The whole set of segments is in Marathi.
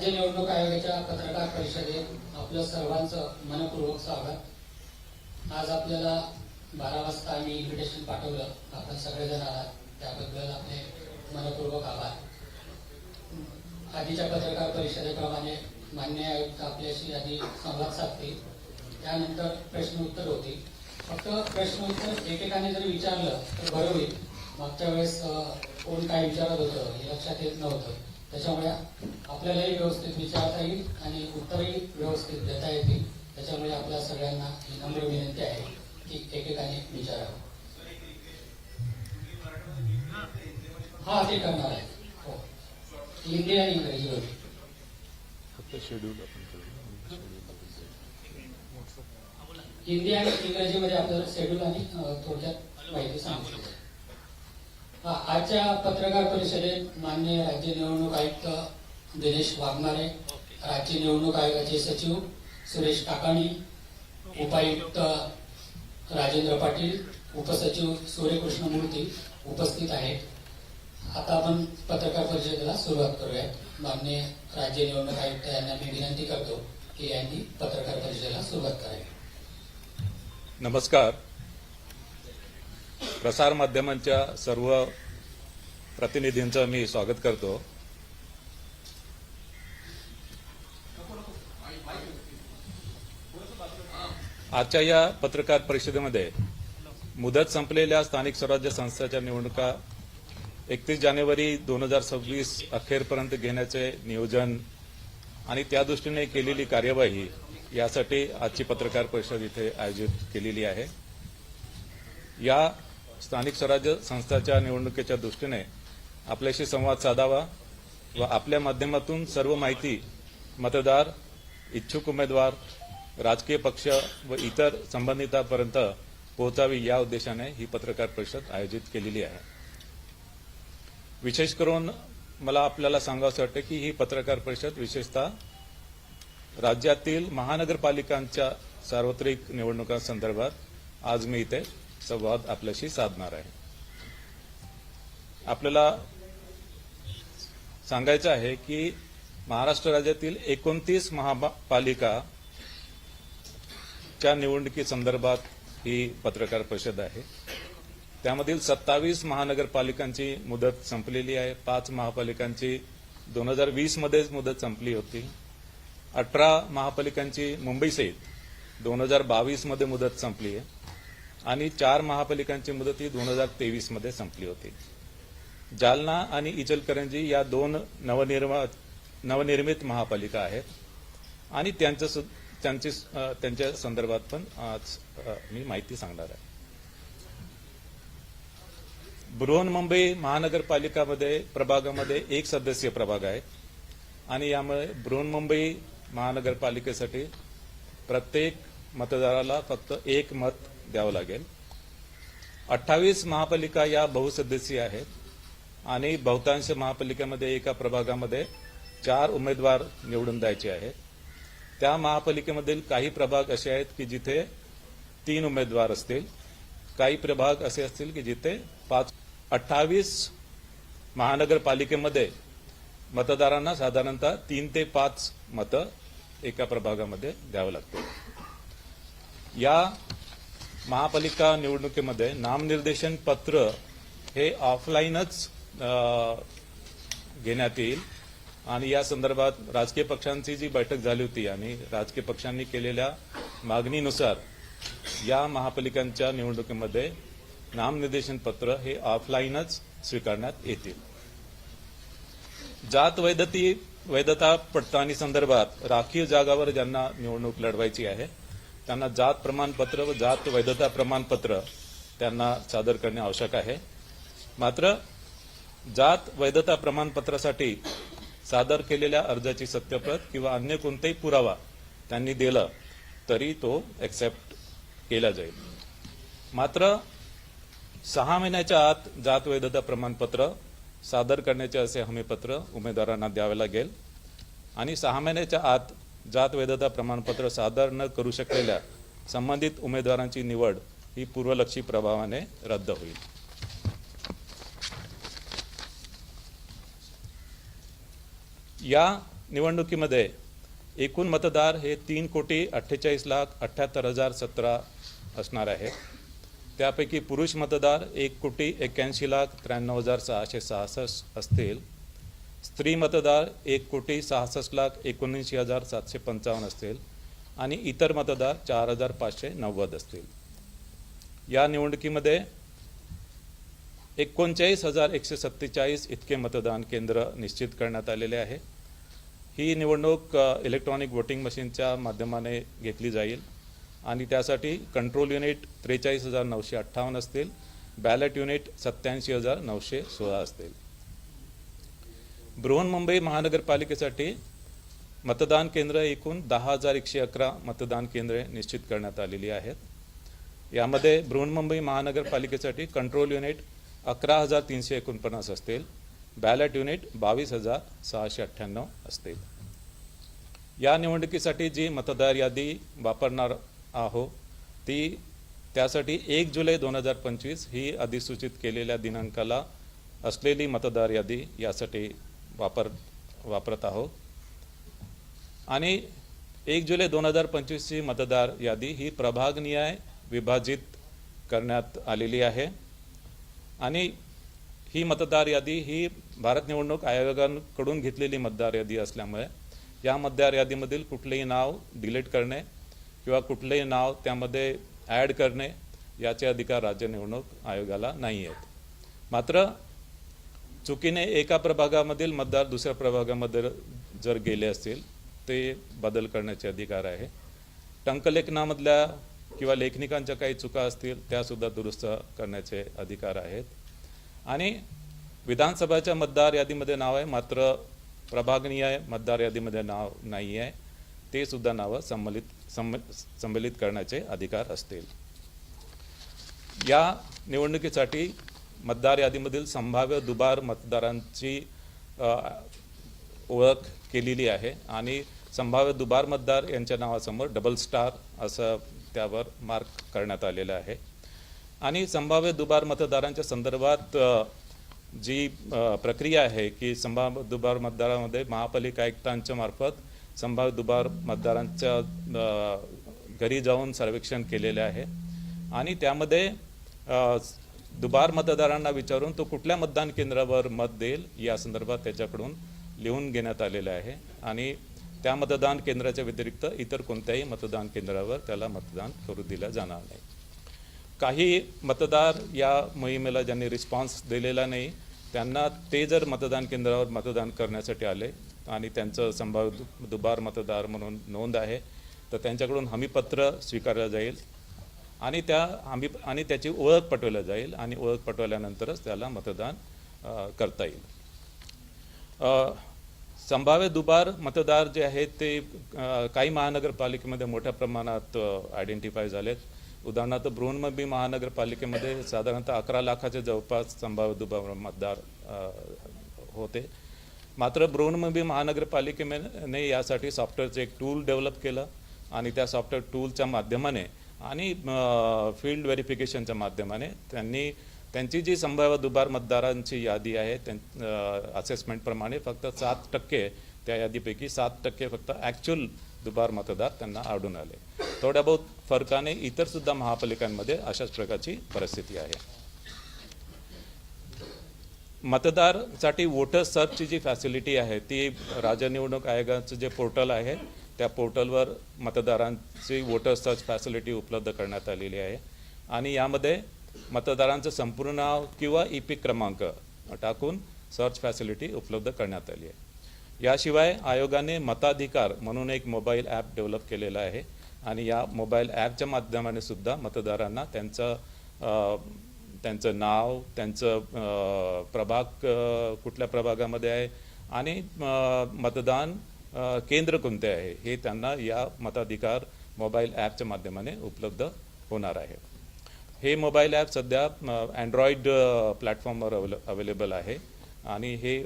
राज्य निवडणूक आयोगाच्या पत्रकार परिषदेत आपलं सर्वांचं मनपूर्वक स्वागत। आज आपल्याला 12 वाजता आम्ही इन्व्हिटेशन पाठवलं, आपण सगळेजण आलात, त्याबद्दल आपले मनपूर्वक आभार। आधीच्या पत्रकार परिषदेप्रमाणे मान्य आयुक्त आपल्याशी आधी संवाद साधतील, त्यानंतर प्रश्न उत्तर होतील। फक्त प्रश्न उत्तर एकेकाने जर विचारलं तर बरं होईल। मागच्या वेळेस कोण काय विचारत होतं हे लक्षात येत नव्हतं, त्याच्यामुळे आपल्यालाही व्यवस्थित विचारता येईल आणि उत्तरही व्यवस्थित देता येतील। त्याच्यामुळे आपल्या सगळ्यांना ही नम्र विनंती आहे की एकेकाने विचारावं। हा, ते करणार आहे। हो, हिंदी आणि इंग्रजीवर फक्त शेड्यूल आपण हिंदी आणि इंग्रजीमध्ये आपल्याला शेड्यूल आणि थोडक्यात माहिती सांगितली। आजच्या पत्रकार परिषदेत माननीय राज्य निवडणूक आयुक्त दिनेश वाघमारे, राज्य निवडणूक आयोगाचे सचिव सुरेश काकाणी, उपायुक्त राजेंद्र पाटील, उपसचिव सूर्यकृष्ण मूर्ती उपस्थित आहेत। आता आपण पत्रकार परिषदेला सुरुवात करूया। माननीय राज्य निवडणूक आयुक्त यांना मी विनंती करतो की यांनी पत्रकार परिषदेला सुरुवात करावी। नमस्कार। प्रसार माध्यमांच्या सर्व प्रतिनिधींचं मी स्वागत करतो। आजच्या या पत्रकार परिषदेमध्ये मुदत संपलेल्या स्थानिक स्वराज्य संस्थांच्या निवडणुका 31 जानेवारी 2026 अखेरपर्यंत घेण्याचे नियोजन आणि त्या दृष्टीने केलेली कार्यवाही यासाठी आजची पत्रकार परिषद इथे आयोजित केलेली आहे। या स्थानिक स्वराज्य संस्थांच्या निवडणुकीच्या दृष्टीने आपल्याशी संवाद साधावा व आपल्या माध्यमातून सर्व माहिती मतदार, इच्छुक उमेदवार, राजकीय पक्ष व इतर संबंधितांपर्यंत पोहोचावी या उद्देशाने ही पत्रकार परिषद आयोजित केलेली आहे। विशेष करून मला आपल्याला सांगावंसं वाटतं की ही पत्रकार परिषद विशेषतः राज्यातील महानगरपालिकांच्या सार्वत्रिक निवडणुकांसंदर्भात आज मी इथे संवाद आपल्याशी साधणार आहे। आपल्याला सांगायचं आहे की महाराष्ट्र राज्यातील 29 महापालिकाच्या निवडणुकीसंदर्भात ही पत्रकार परिषद आहे। त्यामधील 27 महानगरपालिकांची मुदत संपलेली आहे। 5 महापालिकांची 2020 मध्येच मुदत संपली होती। 18 महापालिकांची मुंबईसहित 2022 मध्ये मुदत संपली आहे आणि 4 महापालिकांची मुदत ही 2023 मध्ये संपली होती। जालना आणि इचलकरंजी या 2 नवनिर्मित महापालिका आहेत आणि त्यांच्या संदर्भात पण आज मी माहिती सांगणार आहे। बृहन्मुंबई महानगरपालिकामध्ये प्रभागामध्ये 1 सदस्यीय प्रभाग आहे आणि यामुळे बृहन्मुंबई महानगरपालिकेसाठी प्रत्येक मतदाराला फक्त 1 मत द्यावं लागेल। 28 महापालिका या बहुसदस्यीय आहेत आणि बहुतांश महापालिकेमध्ये एका प्रभागामध्ये 4 उमेदवार निवडून द्यायचे आहेत। त्या महापालिकेमधील काही प्रभाग असे आहेत की जिथे 3 उमेदवार असतील, काही प्रभाग असे असतील की जिथे 5। 28 महानगरपालिकेमध्ये मतदारांना साधारणतः 3 ते 5 मतं एका प्रभागामध्ये द्यावं लागतील। या महापालिका निवडणुकीमध्ये नामनिर्देशन पत्र हे ऑफलाईनच घेण्यात येईल आणि या संदर्भात राजकीय पक्षांची जी बैठक झाली होती आणि राजकीय पक्षांनी केलेल्या मागणीनुसार या महापालिकांच्या निवडणुकीमध्ये नामनिर्देशन पत्र हे ऑफलाईनच स्वीकारण्यात येतील। जात वैधता पडताळणी संदर्भात राखीव जागावर ज्यांना निवडणूक लढवायची आहे त्यांना जात प्रमाणपत्र व जात वैधता प्रमाणपत्र त्यांना सादर करणे आवश्यक आहे। मात्र जात वैधता प्रमाणपत्रासाठी सादर केलेल्या अर्जाची सत्यप्रत किंवा अन्य कोणताही पुरावा त्यांनी दिला तरी तो एक्सेप्ट केला जाईल। मात्र 6 महिन्याच्या आत जात वैधता प्रमाणपत्र सादर करण्याचे असे हमीपत्र उमेदवारांना द्यावे लागेल आणि 6 महिन्याच्या आत जात वैधता प्रमाणपत्र सादर न करू शकलेल्या संबंधित उमेदवारांची निवड ही पूर्वलक्षी प्रभावाने रद्द होईल। या निवडणुकीमध्ये एकूण मतदार हे 3,48,78,017 असणार आहेत. त्यापैकी पुरुष मतदार 1,81,93,666 असतील. स्त्री मतदार 1,66,19,755 असतील आणि इतर मतदार 4,590 असतील. या निवडणुकीमध्ये 39,147 इतके मतदान केंद्र निश्चित करण्यात आलेले आहे. ही निवडणूक इलेक्ट्रॉनिक वोटिंग मशीनच्या माध्यमाने घेतली जाईल आणि त्यासाठी कंट्रोल युनिट 43,958 असतील, बॅलेट युनिट 87,916 असतील. बृहन्मुंबई महानगरपालिकेसाठी मतदान केंद्र एकूण 10,111 मतदान केंद्रे निश्चित करण्यात आलेली आहेत. यामध्ये बृहन्मुंबई महानगरपालिकेसाठी कंट्रोल युनिट 11,349 असतील, बॅलेट युनिट 22,698 असतील. या निवडणुकीसाठी जी मतदार यादी वापरणार आहोत त्यासाठी 1 जुलै 2025 ही अधिसूचित केलेल्या दिनांकाला असलेली मतदार यादी यासाठी वापरत आहोत आणि 1 जुलै 2025 ची मतदार यादी ही प्रभागनिहाय विभाजित करण्यात आलेली आहे आणि ही मतदार यादी ही भारत निवडणूक आयोगाकडून घेतलेली मतदार यादी असल्यामुळे या मतदार यादीमधील कुठलेही नाव डिलीट करणे किंवा कुठलेही नाव त्यामध्ये ॲड करणे याचे अधिकार राज्य निवडणूक आयोगाला नाही आहेत. मात्र चुकीने एका प्रभागामधील मतदार दुसऱ्या प्रभागामध्ये जर गेले असतील ते बदल करण्याचे अधिकार आहे. टंकलेखनामधल्या किंवा लेखनिकांच्या काही चुका असतील त्यासुद्धा दुरुस्त करण्याचे अधिकार आहेत. आणि विधानसभाच्या मतदार यादीमध्ये नाव आहे मात्र प्रभागनिहाय मतदार यादीमध्ये नाव नाही आहे ते सुद्धा नावं संमलित करण्याचे अधिकार असतील. या निवडणुकीसाठी मतदार यादीमधील संभाव्य दुबार मतदारांची ओळख केलेली आहे आणि संभाव्य दुबार मतदार यांच्या नावासमोर डबल स्टार असं त्यावर मार्क करण्यात आलेलं आहे. आणि संभाव्य दुबार मतदारांच्या संदर्भात जी प्रक्रिया आहे की संभाव्य दुबार मतदारामध्ये महापालिका आयुक्तांच्या मार्फत संभाव्य दुबार मतदारांच्या घरी जाऊन सर्वेक्षण केलेले आहे आणि त्यामध्ये दुबार मतदारांना विचारून तो कुठल्या मतदान केंद्रावर मत देईल या संदर्भात त्याच्याकडून लिहून घेण्यात आलेलं आहे आणि त्या मतदान केंद्राच्या व्यतिरिक्त इतर कोणत्याही मतदान केंद्रावर त्याला मतदान करू दिलं जाणार नाही. काही मतदार या मोहिमेला ज्यांनी रिस्पॉन्स दिलेला नाही त्यांना ते जर मतदान केंद्रावर मतदान करण्यासाठी आले आणि त्यांचं संभाव्य दुबार मतदार म्हणून नोंद आहे तर त्यांच्याकडून हमीपत्र स्वीकारलं जाईल आणि त्याची ओळख पटवली जाईल आणि ओळख पटवल्यानंतरच त्याला मतदान करता येईल. संभाव्य दुबार मतदार जे आहेत ते काही महानगरपालिकेमध्ये मोठ्या प्रमाणात आयडेंटिफाय झालेत. उदाहरणार्थ बृहन्मुंबई महानगरपालिकेमध्ये साधारणतः 11 लाखाच्या जवळपास संभाव्य दुबार मतदार होते. मात्र बृहन्मुंबई महानगरपालिकेने यासाठी सॉफ्टवेअरचं एक टूल डेव्हलप केलं आणि त्या सॉफ्टवेअर टूलच्या माध्यमाने आणि फील्ड व्हेरिफिकेशनच्या माध्यमाने त्यांची जी संभाव्य दुबार मतदारांची यादी आहे असेसमेंटप्रमाणे फक्त 7% त्या यादीपैकी 7% फक्त ॲक्च्युअल दुबार मतदार त्यांना आढळून आले. थोड्या बहुत फरकाने इतर सुद्धा महापालिकांमध्ये अशाच प्रकारची परिस्थिती आहे. मतदारसाठी वोटर सर्चची जी फॅसिलिटी आहे ती राज्य निवडणूक आयोगाचं जे पोर्टल आहे त्या पोर्टलवर मतदारांची वोटर सर्च फॅसिलिटी उपलब्ध करण्यात आलेली आहे आणि यामध्ये मतदारांचं संपूर्ण नाव किंवा ई-पिक क्रमांक टाकून सर्च फॅसिलिटी उपलब्ध करण्यात आली आहे. याशिवाय आयोगाने मताधिकार म्हणून एक मोबाईल ॲप डेव्हलप केलेला आहे आणि या मोबाईल ॲपच्या माध्यमाने सुद्धा मतदारांना त्यांचं नाव, त्यांचं प्रभाग कुठल्या प्रभागामध्ये आहे आणि मतदान केंद्र कोणते आहे हे त्यांना या मताधिकार मोबाईल ॲपच्या माध्यमाने उपलब्ध होणार आहे. हे मोबाईल ॲप सध्या अँड्रॉइड प्लॅटफॉर्मवर अवेलेबल आहे आणि हे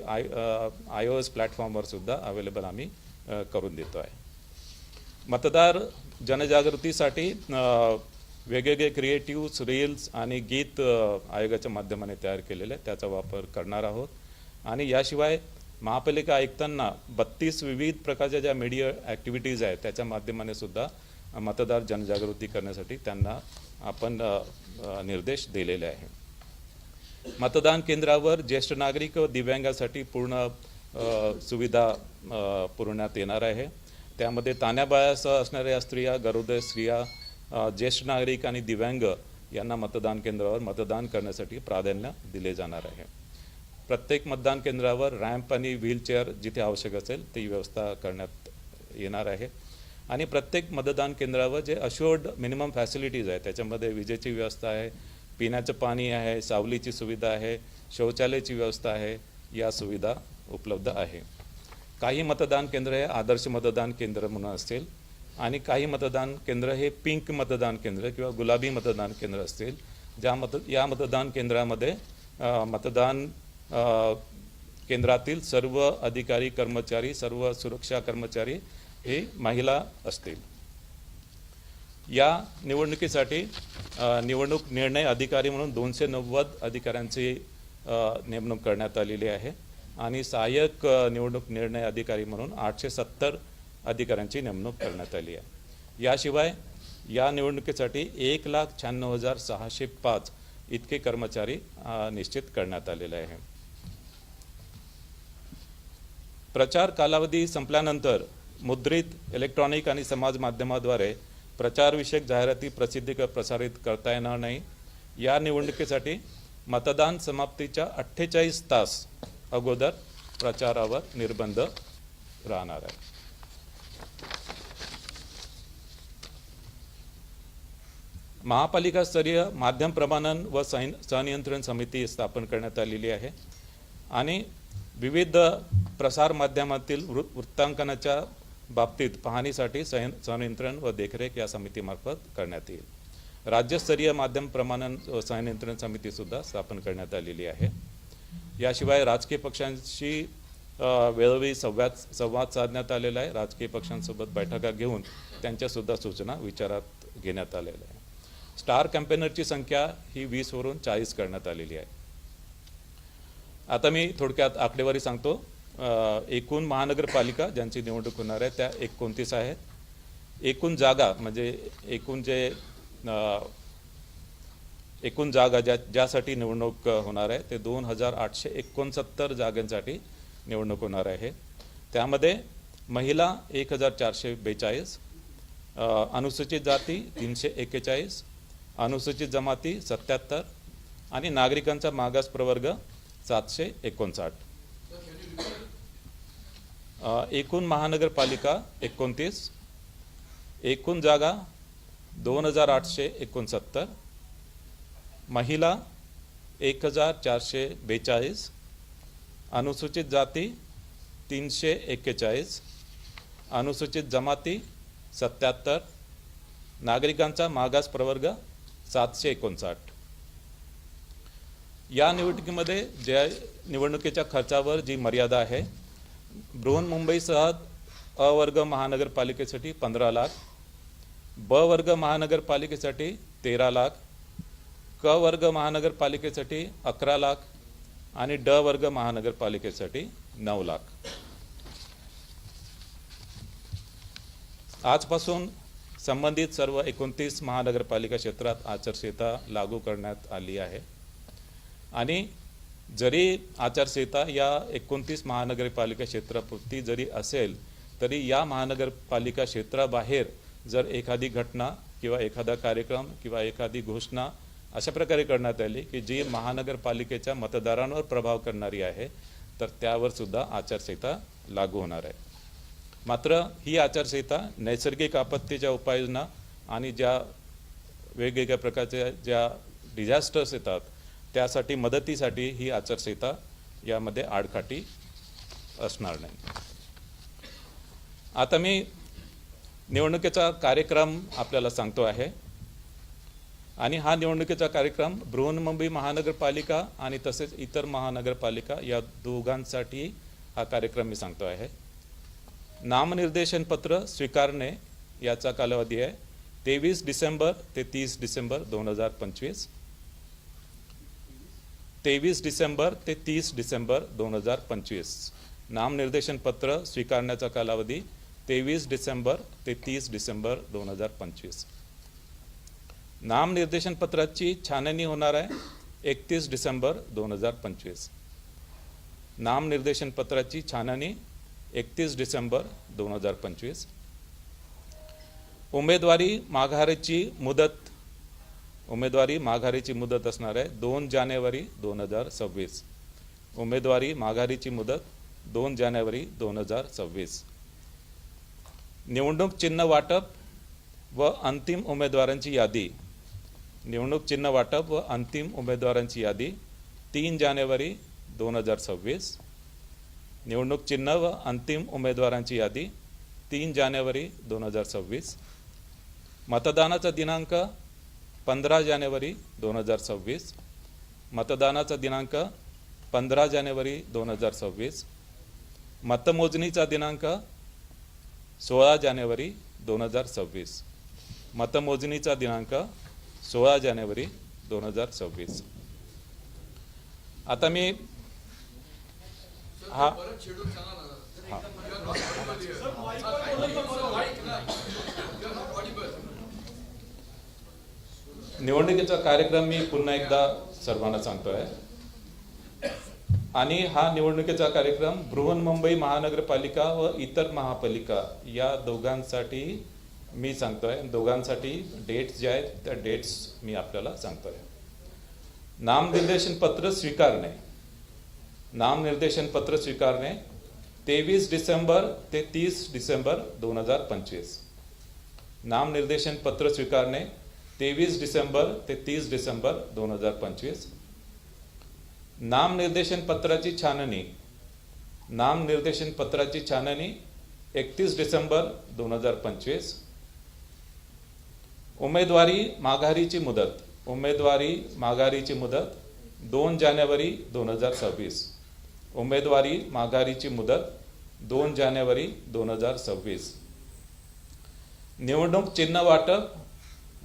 iOS प्लॅटफॉर्मवर सुद्धा अवेलेबल आम्ही करून देतो आहे. मतदार जनजागृतीसाठी वेगवेगळे क्रिएटिव्ह रील्स आणि गीत आयोगाच्या माध्यमाने तयार केलेले त्याचा वापर करणार आहोत आणि याशिवाय महापालिका आयुक्तांना 32 विविध प्रकारच्या ज्या मीडिया ॲक्टिव्हिटीज आहेत त्याच्या माध्यमाने सुद्धा मतदार जनजागृती करण्यासाठी त्यांना आपण निर्देश दिलेले आहे. मतदान केंद्रावर ज्येष्ठ नागरिक व दिव्यांगासाठी पूर्ण सुविधा पुरवण्यात येणार आहे. त्यामध्ये तान्याबाळासह असणाऱ्या स्त्रिया, गरोदर स्त्रिया, ज्येष्ठ नागरिक आणि दिव्यांग यांना मतदान केंद्रावर मतदान करण्यासाठी प्राधान्य दिले जाणार आहे. प्रत्येक मतदान केंद्रावर रॅम्प आणि व्हीलचेअर जिथे आवश्यक असेल ती व्यवस्था करण्यात येणार आहे. आणि प्रत्येक मतदान केंद्रावर जे अश्युअर्ड मिनिमम फॅसिलिटीज आहे त्याच्यामध्ये विजेची व्यवस्था आहे, पिण्याचं पाणी आहे, सावलीची सुविधा आहे, शौचालयाची व्यवस्था आहे, या सुविधा उपलब्ध आहे. काही मतदान केंद्र हे आदर्श मतदान केंद्र म्हणून असतील आणि काही मतदान केंद्र हे पिंक मतदान केंद्र किंवा गुलाबी मतदान केंद्र असतील. या मतदान केंद्रामध्ये मतदान केंद्रातील सर्व अधिकारी कर्मचारी, सर्व सुरक्षा कर्मचारी हे महिला असतील. या निवडणुकीसाठी निवडणूक निर्णय अधिकारी म्हणून 290 अधिकाऱ्यांची नेमणूक करण्यात आलेली आहे आणि सहाय्यक निवडणूक निर्णय अधिकारी म्हणून 870 अधिकाऱ्यांची नेमणूक करण्यात आली आहे. याशिवाय या निवडणुकीसाठी 1,96,605 इतके कर्मचारी निश्चित करण्यात आलेले आहे. प्रचार कालावधी संपल्यानंतर मुद्रित, इलेक्ट्रॉनिक आणि समाज माध्यमाद्वारे प्रचारविषयक जाहिराती प्रसारित करता येणार नाही. या निवडणुकीसाठी मतदान समाप्तीच्या 48 तास अगोदर प्रचारावर निर्बंध राहणार आहे. महापालिका स्तरीय माध्यम प्रमाणन व संनियंत्रण समिती स्थापन करण्यात आलेली आहे आणि विविध प्रसार माध्यमातील वृत्तांकनाच्या बाबतीत पाहणीसाठी संनियंत्रण व देखरेख या समितीमार्फत करण्यात येईल. राज्यस्तरीय माध्यम प्रमाणन व संनियंत्रण समितीसुद्धा स्थापन करण्यात आलेली आहे. याशिवाय राजकीय पक्षांशी वेळोवेळी संवाद साधण्यात आलेला आहे. राजकीय पक्षांसोबत बैठका घेऊन त्यांच्यासुद्धा सूचना विचारात घेण्यात आलेल्या आहे. स्टार कॅम्पेनरची संख्या ही 20 वरून 40 करण्यात आलेली आहे. आता मी थोडक्यात आकडेवारी सांगतो. एकूण महानगरपालिका ज्यांची निवडणूक होणार आहे त्या 29 आहेत. एकूण जागा म्हणजे एकूण जागा ज्यासाठी निवडणूक होणार आहे ते 2,869 जागांसाठी निवडणूक होणार आहे. त्यामध्ये महिला 1,442, अनुसूचित जाती 341, अनुसूचित जमाती 77 आणि नागरिकांचा मागास प्रवर्ग 759. एकूण महानगरपालिका 29, एकूण जागा 2,869, महिला 1,442, अनुसूचित जाती 341, अनुसूचित जमाती 77, नागरिकांचा मागास प्रवर्ग 759. या निवडणुकीमध्ये ज्या निवडणुकीच्या खर्चावर जी मर्यादा आहे, बृहन्मुंबईसह अ वर्ग महानगरपालिकेसाठी 15 लाख, ब वर्ग महानगरपालिकेसाठी 13 लाख, क वर्ग महानगरपालिकेसाठी 11 लाख आणि ड वर्ग महानगरपालिकेसाठी 9 लाख. आजपासून संबंधित सर्व 29 महानगरपालिका क्षेत्रात आचारसंहिता लागू करण्यात आली आहे आणि जरी आचारसंहिता या 29 महानगरपालिका क्षेत्रापुरती जरी असेल तरी या महानगरपालिका क्षेत्राबाहेर जर एखादी घटना किंवा एखादा कार्यक्रम किंवा एखादी घोषणा अशा प्रकारे करण्यात आली की जी महानगरपालिकेच्या मतदारांवर प्रभाव करणारी आहे तर त्यावर सुद्धा आचारसंहिता लागू होणार आहे. मात्र ही आचारसंहिता नैसर्गिक आपत्तीच्या उपाययोजना आणि ज्या वेगवेगळ्या प्रकारच्या ज्या डिझास्टर्स येतात त्यासाठी मदतीसाठी ही आचारसंहिता यामध्ये आडकाठी असणार नाही. आता मी निवडणुकीचा कार्यक्रम आपल्याला सांगतो आहे आणि हा निवडणुकीचा कार्यक्रम बृहन्मुंबई महानगरपालिका आणि तसेच इतर महानगरपालिका या दोघांसाठी हा कार्यक्रम मी सांगतो आहे. नामनिर्देशन पत्र स्वीकारणे याचा कालावधी आहे 23 डिसेंबर ते 30 डिसेंबर 2025. 23 डिसेंबर ते 30 डिसेंबर 2025 नामनिर्देशन पत्र स्वीकारण्याचा कालावधी 23 डिसेंबर ते 30 डिसेंबर 2025. नामनिर्देशन पत्राची छाननी होणार आहे 31 डिसेंबर 2025. नामनिर्देशन पत्राची छाननी 31 डिसेंबर 2025. उमेदवारी माघारीची मुदत असणार आहे 2 जानेवारी 2026. उमेदवारी माघारीची मुदत 2 जानेवारी 2026. निवडणूक चिन्ह वाटप व अंतिम उमेदवारांची यादी. निवडणूक चिन्ह वाटप व अंतिम उमेदवारांची यादी 3 जानेवारी 2026. निवडणूक चिन्ह व अंतिम उमेदवारांची यादी 3 जानेवारी 2026. मतदानाचा दिनांक 15 जानेवारी 2026. मतदानाचा दिनांक 15 जानेवारी 2026. मतमोजणीचा दिनांक 16 जानेवारी 2026. मतमोजणीचा दिनांक 16 जानेवारी 2026. आता मी हा निवडणुकीचा कार्यक्रम मी पुन्हा एकदा सर्वांना सांगतोय आणि हा निवडणुकीचा कार्यक्रम बृहन्मुंबई महानगरपालिका व इतर महापालिका या दोघांसाठी मी सांगतोय. दोघांसाठी डेट्स जे आहेत त्या डेट्स मी आपल्याला सांगतोय. नामनिर्देशन पत्र स्वीकारणे. नामनिर्देशन पत्र स्वीकारणे 23 डिसेंबर ते 30 डिसेंबर 2025. नामनिर्देशन पत्र स्वीकारणे 23 डिसेंबर ते 30 डिसेंबर 2025. नामनिर्देशन पत्राची छाननी. नामनिर्देशन पत्राची छाननी 31 डिसेंबर 2025. उमेदवारी माघारीची मुदत. उमेदवारी माघारीची मुदत 2 जानेवारी 2026. उमेदवारी माघारीची मुदत 2 जानेवारी 2026. निवडणूक चिन्ह वाटप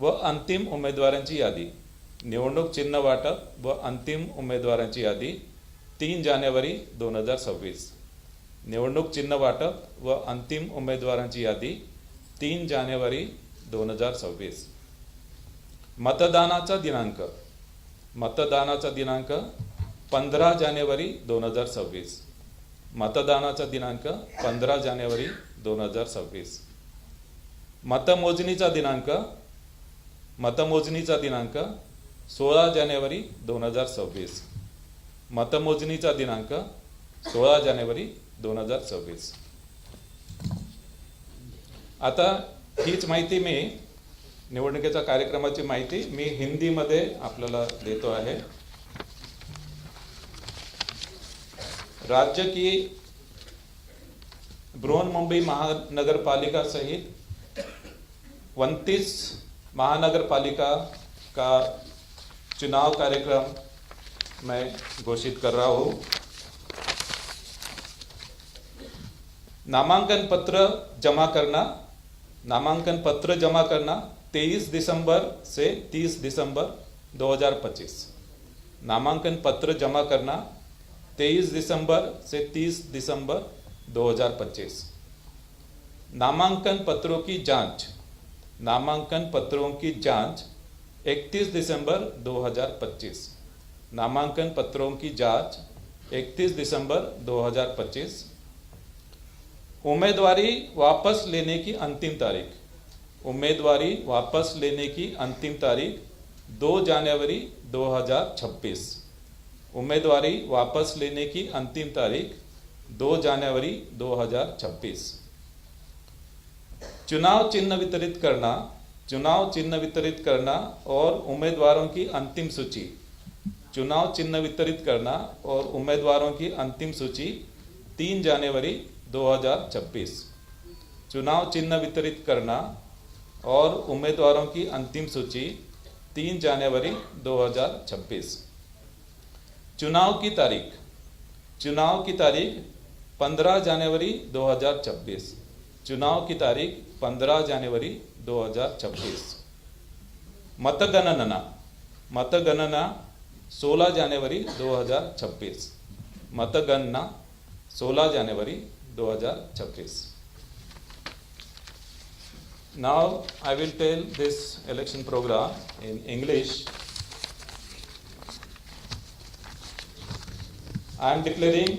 व अंतिम उमेदवारांची यादी. निवडणूक चिन्ह वाटप व अंतिम उमेदवारांची यादी 3 जानेवारी 2026. निवडणूक चिन्ह वाटप व अंतिम उमेदवारांची यादी 3 जानेवारी 2026. मतदानाचा दिनांक. मतदानाचा दिनांक 15 जानेवारी 2026. मतदानाचा दिनांक 15 जानेवारी 2026. मतमोजणीचा दिनांक. मतमोजणीचा दिनांक 16 जानेवारी 2026. मतमोजणीचा दिनांक 16 जानेवारी 2026. आता हीच माहिती मी निवडणुकीच्या कार्यक्रमाची माहिती मी हिंदीमध्ये आपल्याला देतो आहे. राज्य की बृहन्मुंबई महानगरपालिका सहित 29 महानगरपालिका का चुनाव कार्यक्रम मैं घोषित कर रहा हूँ. नामांकन पत्र जमा करना. नामांकन पत्र जमा करना 23 दिसंबर से 30 दिसंबर 2025. नामांकन पत्र जमा करना 23 दिसंबर से 30 दिसंबर 2025. नामांकन पत्रों की जांच. नामांकन पत्रों की जांच 31 दिसंबर 2025. नामांकन पत्रों की जांच 31 दिसंबर 2025. उम्मीदवारी वापस लेने की अंतिम तारीख. उम्मीदवारी वापस लेने की अंतिम तारीख 2 जनवरी 2026. उम्मीदवारी वापस लेने की अंतिम तारीख 2 जनवरी 2026. चुनाव चिन्ह वितरित करना. चुनाव चिन्ह वितरित करना और उम्मीदवारों की अंतिम सूची. चुनाव चिन्ह वितरित करना और उम्मीदवारों की अंतिम सूची 3 जनवरी 2026. चुनाव चिन्ह वितरित करना और उम्मीदवारों की अंतिम सूची 3 जनवरी 2026. चुनाव की तारीख. चुनाव की तारीख 15 जनवरी 2026. चुनाव की तारीख 15 जनवरी 2026. मतगणना. मतगणना 16 जनवरी 2026. मतगणना 16 जानेवारी 2026. Now I will tell this election program in English. I am declaring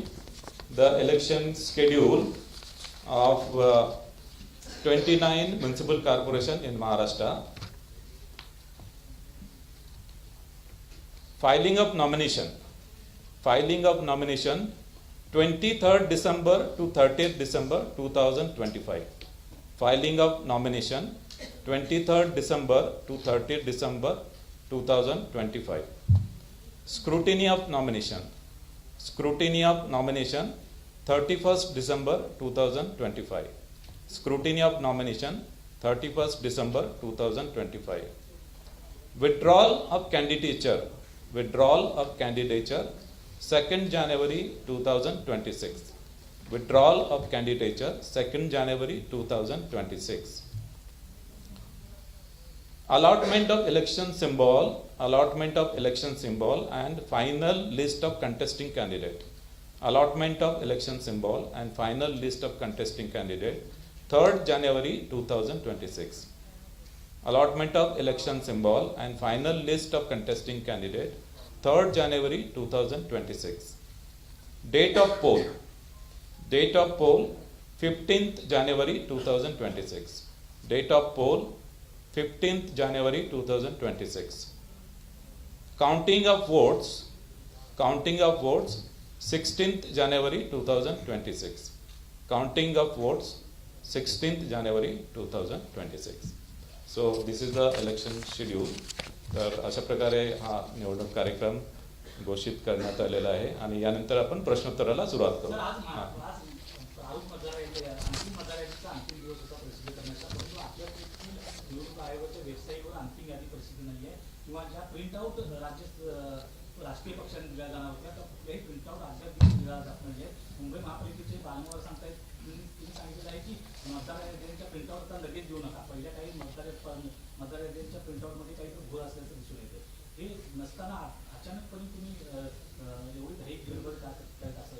the election schedule of 29 municipal corporation in Maharashtra. Filing of nomination 23rd December to 30th December 2025. Filing of nomination 23rd December to 30th December 2025. Scrutiny of nomination 31st December 2025. Scrutiny of nomination 31st December 2025. Withdrawal of candidature 2nd January 2026. Withdrawal of candidature 2nd January 2026. Allotment of election symbol and final list of contesting candidate. Allotment of election symbol and final list of contesting candidate 3rd January 2026. Allotment of election symbol and final list of contesting candidate 3rd January 2026. Date of poll 15th January 2026. Date of poll 15th January 2026. Counting of votes 16th January 2026. Counting of votes 16th January 2026. So this is the election schedule. तर अशा प्रकारे हा निवडणूक कार्यक्रम घोषित करण्यात आलेला आहे आणि यानंतर आपण प्रश्नोत्तराला सुरुवात करू. राष्ट्रीय पक्षांनी दिल्या जाणार होत्या तर कुठल्याही प्रिंटआउट अद्याप दिला जात नाहीये. मुंबई महापालिकेचे बारंवार सांगतायत, तुम्ही सांगितलं आहे की मतदार यादीच्या प्रिंटआउट लगेच देऊ नका. पहिल्या काही मतदार यादीच्या प्रिंटआउटमध्ये काहीतरी घोळ असल्याचं दिसून येते. हे नसताना अचानकपणे तुम्ही एवढी घाई गडबड का करतायत असं?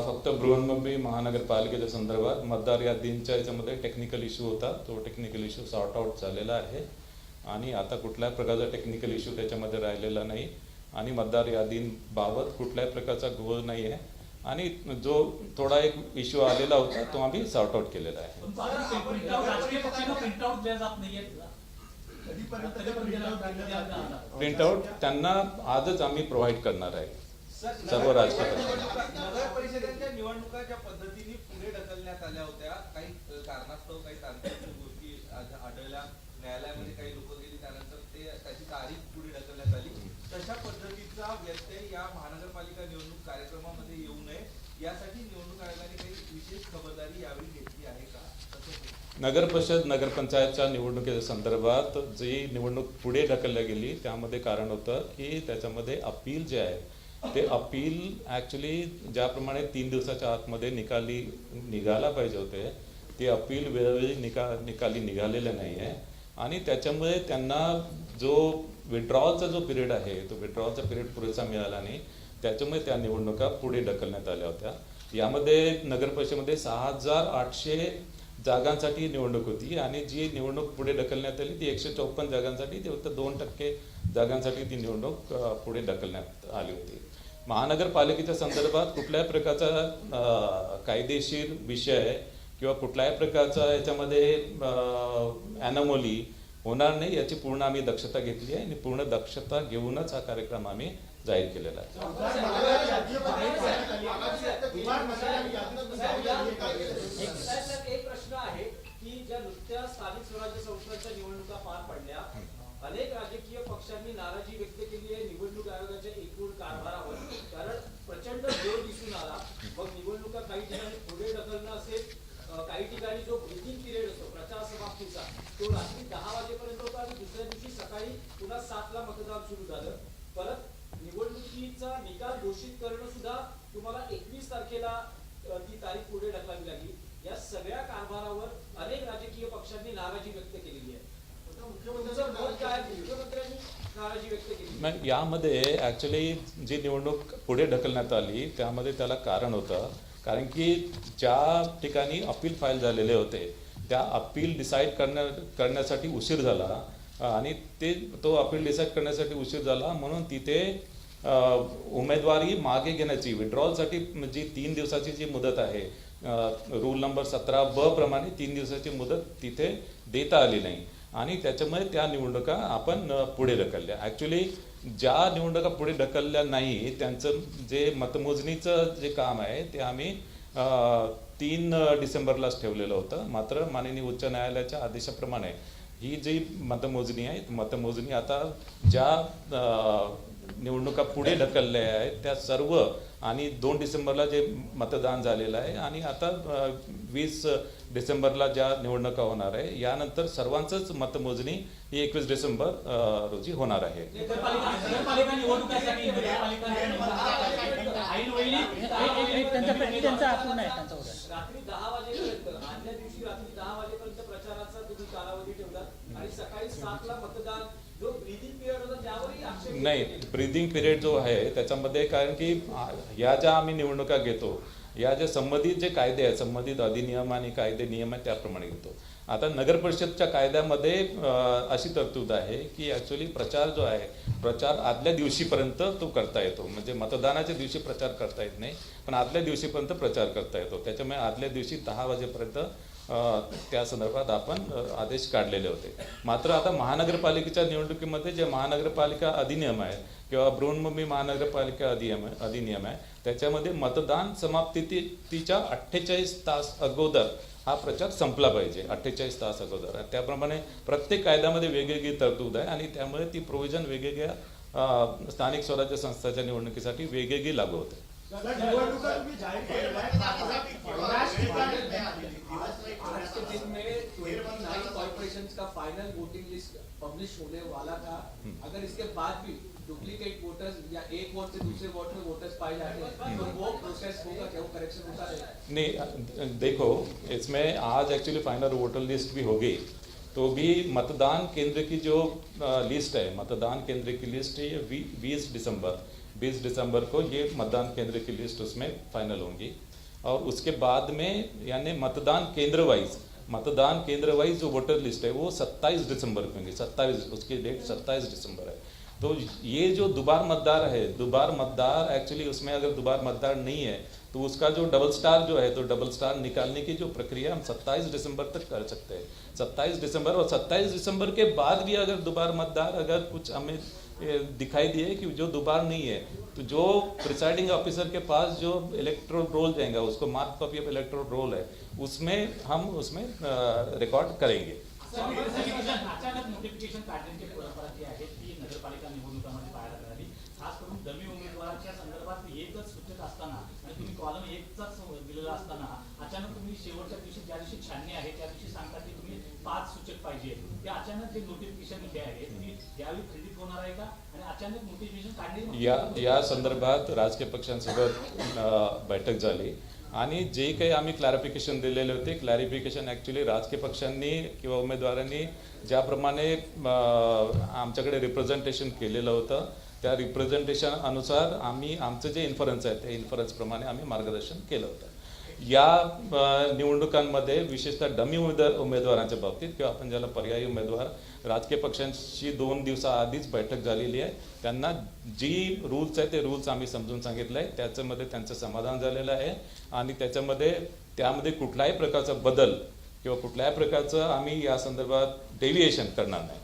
फक्त बृहन्मुंबई महानगरपालिकेच्या संदर्भात मतदार यादींच्या याच्यामध्ये टेक्निकल इश्यू होता. तो टेक्निकल इश्यू सॉर्ट आउट झालेला आहे आणि आता कुठल्याही प्रकारचा टेक्निकल इश्यू त्याच्यामध्ये राहिलेला नाही आणि मतदार यादींबाबत कुठल्याही प्रकारचा घोळ नाही आहे आणि जो थोडा एक इश्यू आलेला होता तो आम्ही सॉर्ट आउट केलेला आहे. प्रिंटआउट त्यांना आजच आम्ही प्रोव्हाइड करणार आहे सर्व राजकीय पक्षांना. नगर परिषदेच्या निवडणुका ज्या पद्धतीने पुढे ढकलण्यात आल्या होत्या, काही कारणास्तव काही तांत्रिक गोष्टी आढळल्या, न्यायालयामध्ये काही लोक गेली, त्यानंतर त्याची तारीख पुढे ढकलण्यात आली. तशा पद्धतीचा व्यत्यय या महानगरपालिका निवडणूक कार्यक्रमामध्ये येऊ नये यासाठी निवडणूक आयोगाने काही विशेष खबरदारी यावेळी घेतली आहे का? नगर परिषद नगरपंचायतच्या निवडणुकीच्या संदर्भात जी निवडणूक पुढे ढकलल्या गेली त्यामध्ये कारण होतं की त्याच्यामध्ये अपील जे आहे ते अपील ॲक्च्युली ज्याप्रमाणे 3 दिवसाच्या आतमध्ये निघायला पाहिजे होते ते अपील वेळोवेळी निकाली निघालेले नाही आहे आणि त्याच्यामुळे त्यांना जो विड्रॉलचा जो पिरियड आहे तो विड्रॉलचा पिरियड पुरेसा मिळाला नाही. त्याच्यामुळे त्या निवडणुका पुढे ढकलण्यात आल्या होत्या. यामध्ये नगरपरिषदेमध्ये 6,800 जागांसाठी निवडणूक होती आणि जी निवडणूक पुढे ढकलण्यात आली ती 154 जागांसाठी, ते फक्त 2% जागांसाठी ती निवडणूक पुढे ढकलण्यात आली होती. महानगरपालिकेच्या संदर्भात कुठल्याही प्रकारचा कायदेशीर विषय किंवा कुठल्याही प्रकारचा याच्यामध्ये ॲनोमली होणार नाही याची पूर्ण आम्ही दक्षता घेतली आहे आणि पूर्ण दक्षता घेऊनच हा कार्यक्रम आम्ही जाहीर केलेला आहे. एक प्रश्न आहे की ज्या नुकत्या स्थानिक स्वराज्य संस्थांच्या निवडणुका पार पडल्या, अनेक राजकीय पक्षांनी नाराजी व्यक्त केली आहे निवडणूक आयोगाच्या एकूण कारभारावर, कारण प्रचंड जोर दिसून आला. मग निवडणुका काही ठिकाणी पुढे ढकलणं असेल, काही ठिकाणी जो ब्रीथिंग पिरियड असतो प्रचार समाप्तीचा तो रात्री 10 वाजेपर्यंत होता आणि दुसऱ्या दिवशी सकाळी पुन्हा 7ला मतदान सुरू झालं. परत निवडणुकीचा निकाल घोषित करणं सुद्धा तुम्हाला 21 तारखेला ती तारीख पुढे ढकलावी लागली. या सगळ्या कारभारावर अनेक राजकीय पक्षांनी नाराजी व्यक्त केलेली आहे. मुख्यमंत्र्यांनी नाराजी व्यक्त केली. नाही, यामध्ये ॲक्च्युली जी निवडणूक पुढे ढकलण्यात आली त्यामध्ये त्याला कारण होतं, कारण की ज्या ठिकाणी अपील फाईल झालेले होते त्या अपील डिसाईड करण्यासाठी उशीर झाला आणि तो अपील डिसाईड करण्यासाठी उशीर झाला म्हणून तिथे उमेदवारी मागे घेण्याची विड्रॉलसाठी जी 3 दिवसाची जी मुदत आहे रूल नंबर 17B प्रमाणे 3 दिवसाची मुदत तिथे देता आली नाही आणि त्याच्यामुळे त्या निवडणुका आपण पुढे ढकलल्या. ॲक्च्युली ज्या निवडणुका पुढे ढकलल्या नाही त्यांचं जे मतमोजणीचं जे काम आहे ते आम्ही 3 डिसेंबरलाच ठेवलेलं होतं. मात्र माननीय उच्च न्यायालयाच्या आदेशाप्रमाणे ही जी मतमोजणी आहे मतमोजणी आता ज्या निवडणुका पुढे ढकलल्या आहेत त्या सर्व आणि 2 डिसेंबरला जे मतदान झालेलं आहे आणि आता 20 डिसेंबरला ज्या निवडणुका होणार आहे यानंतर सर्वांचंच मतमोजणी ही 21 डिसेंबर रोजी होणार आहे. नगरपालिका निवडणुकीसाठी रात्री 10 वाजेपर्यंत आदल्या दिवशी रात्री 10 वाजेपर्यंत प्रचाराचा तुम्ही कालावधी ठेवला आणि सकाळी 7 ला मतदान जो ब्रीदिंग पिरियड होता त्यावरही आक्षेप नाही, ब्रीदिंग पिरियड जो आहे त्याच्यामध्ये कारण की या ज्या आम्ही निवडणुका घेतो या ज्या संबंधित जे कायदे आहेत संबंधित अधिनियम आणि कायदे नियम आहेत त्याप्रमाणे घेतो. आता नगर परिषदच्या कायद्यामध्ये अशी तरतूद आहे की ॲक्च्युली प्रचार जो आहे प्रचार आदल्या दिवशीपर्यंत तो करता येतो, म्हणजे मतदानाच्या दिवशी प्रचार करता येत नाही पण आदल्या दिवशीपर्यंत प्रचार करता येतो. त्याच्यामुळे आदल्या दिवशी 10 वाजेपर्यंत त्या संदर्भात आपण आदेश काढलेले होते. मात्र आता महानगरपालिकेच्या निवडणुकीमध्ये जे महानगरपालिका अधिनियम आहे किंवा बृहन्मुंबई महानगरपालिका अधिनियम आहे त्याच्यामध्ये मतदान समाप्तीच्या 48 तास अगोदर हा प्रचार संपला पाहिजे, 48 तास अगोदर. त्याप्रमाणे प्रत्येक कायद्यामध्ये वेगवेगळी तरतूद आहे आणि त्यामुळे ती प्रोव्हिजन वेगवेगळ्या स्थानिक स्वराज्य संस्थांच्या निवडणुकीसाठी वेगवेगळी लागू होते. आज के दिन में 29 कॉर्पोरेशंस का फाइनल वोटिंग लिस्ट पब्लिश होने वाला था. अगर इसके बाद भी डुप्लीकेट वोटर्स या एक वोट से दूसरे वोट में वोटर्स पाए जाते हैं तो वो प्रोसेस होगा क्या, वो करेक्शन होता रहेगा? नहीं, देखो इसमें आज एक्चुअली फाइनल वोटर लिस्ट भी हो गई तो भी मतदान केंद्र की जो लिस्ट है मतदान केंद्र की लिस्ट है ये 20 दिसंबर को ये मतदान केंद्र की लिस्ट उसमें फाइनल होंगी और उसके बाद में यानी मतदान केंद्र वाइज जो वोटर लिस्ट है वो 27 दिसंबर को होंगी. 27 उसकी डेट 27 दिसंबर है. तो ये जो दुबार मतदार एक्चुअली उसमें अगर दुबार मतदार नहीं है तो उसका जो डबल स्टार जो है तो डबल स्टार निकालने की जो प्रक्रिया हम 27 दिसंबर तक कर सकते हैं. 27 दिसंबर और 27 दिसंबर के बाद भी अगर दुबार मतदार अगर कुछ हमें दिखाई दिए कि जो दोबारा नहीं है तो जो प्रिसाइडिंग ऑफिसर के पास जो इलेक्ट्रोल रोल जाएगा उसको mark copy of electoral roll है हम उसमें रिकॉर्ड करेंगे. अचानक नोटिफिकेशन काढण्याची परंपरा जी आहे ती नगरपालिका निवडणुकांमध्ये पाहायला मिळाली. खास करून डमी उमेदवाराच्या संदर्भात एकच सूचक असताना आणि तुम्ही कॉलम 1चाच दिलेला असताना अचानक तुम्ही शेवटच्या दिवशी ज्या दिवशी छाननी आहे त्या दिवशी सांगता की तुम्ही 5 सूचक पाहिजे. ते अचानक जे नोटिफिकेशन जे आहे तुम्ही यावेळी क्रेडिट होणार आहे का आणि अचानक नोटिफिकेशन काढले या संदर्भात राजकीय पक्षांसोबत बैठक झाली आणि जे काही आम्ही क्लॅरिफिकेशन दिलेले होते क्लॅरिफिकेशन ॲक्च्युली राजकीय पक्षांनी किंवा उमेदवारांनी ज्याप्रमाणे आमच्याकडे रिप्रेझेंटेशन केलेलं होतं त्या रिप्रेझेंटेशन अनुसार आम्ही आमचं जे इन्फरन्स आहे त्या इन्फरन्सप्रमाणे आम्ही मार्गदर्शन केलं होतं. या निवडणुकांमध्ये विशेषतः डमी उमेदवारांच्या बाबतीत किंवा आपण ज्याला पर्यायी उमेदवार राजकीय पक्षांशी 2 दिवसाआधीच बैठक झालेली आहे. त्यांना जी रूल्स आहे ते रूल्स आम्ही समजून सांगितलं आहे त्याच्यामध्ये त्यांचं समाधान झालेलं आहे आणि त्यामध्ये कुठल्याही प्रकारचा बदल किंवा कुठल्याही प्रकारचं आम्ही या संदर्भात डेव्हिएशन करणार नाही.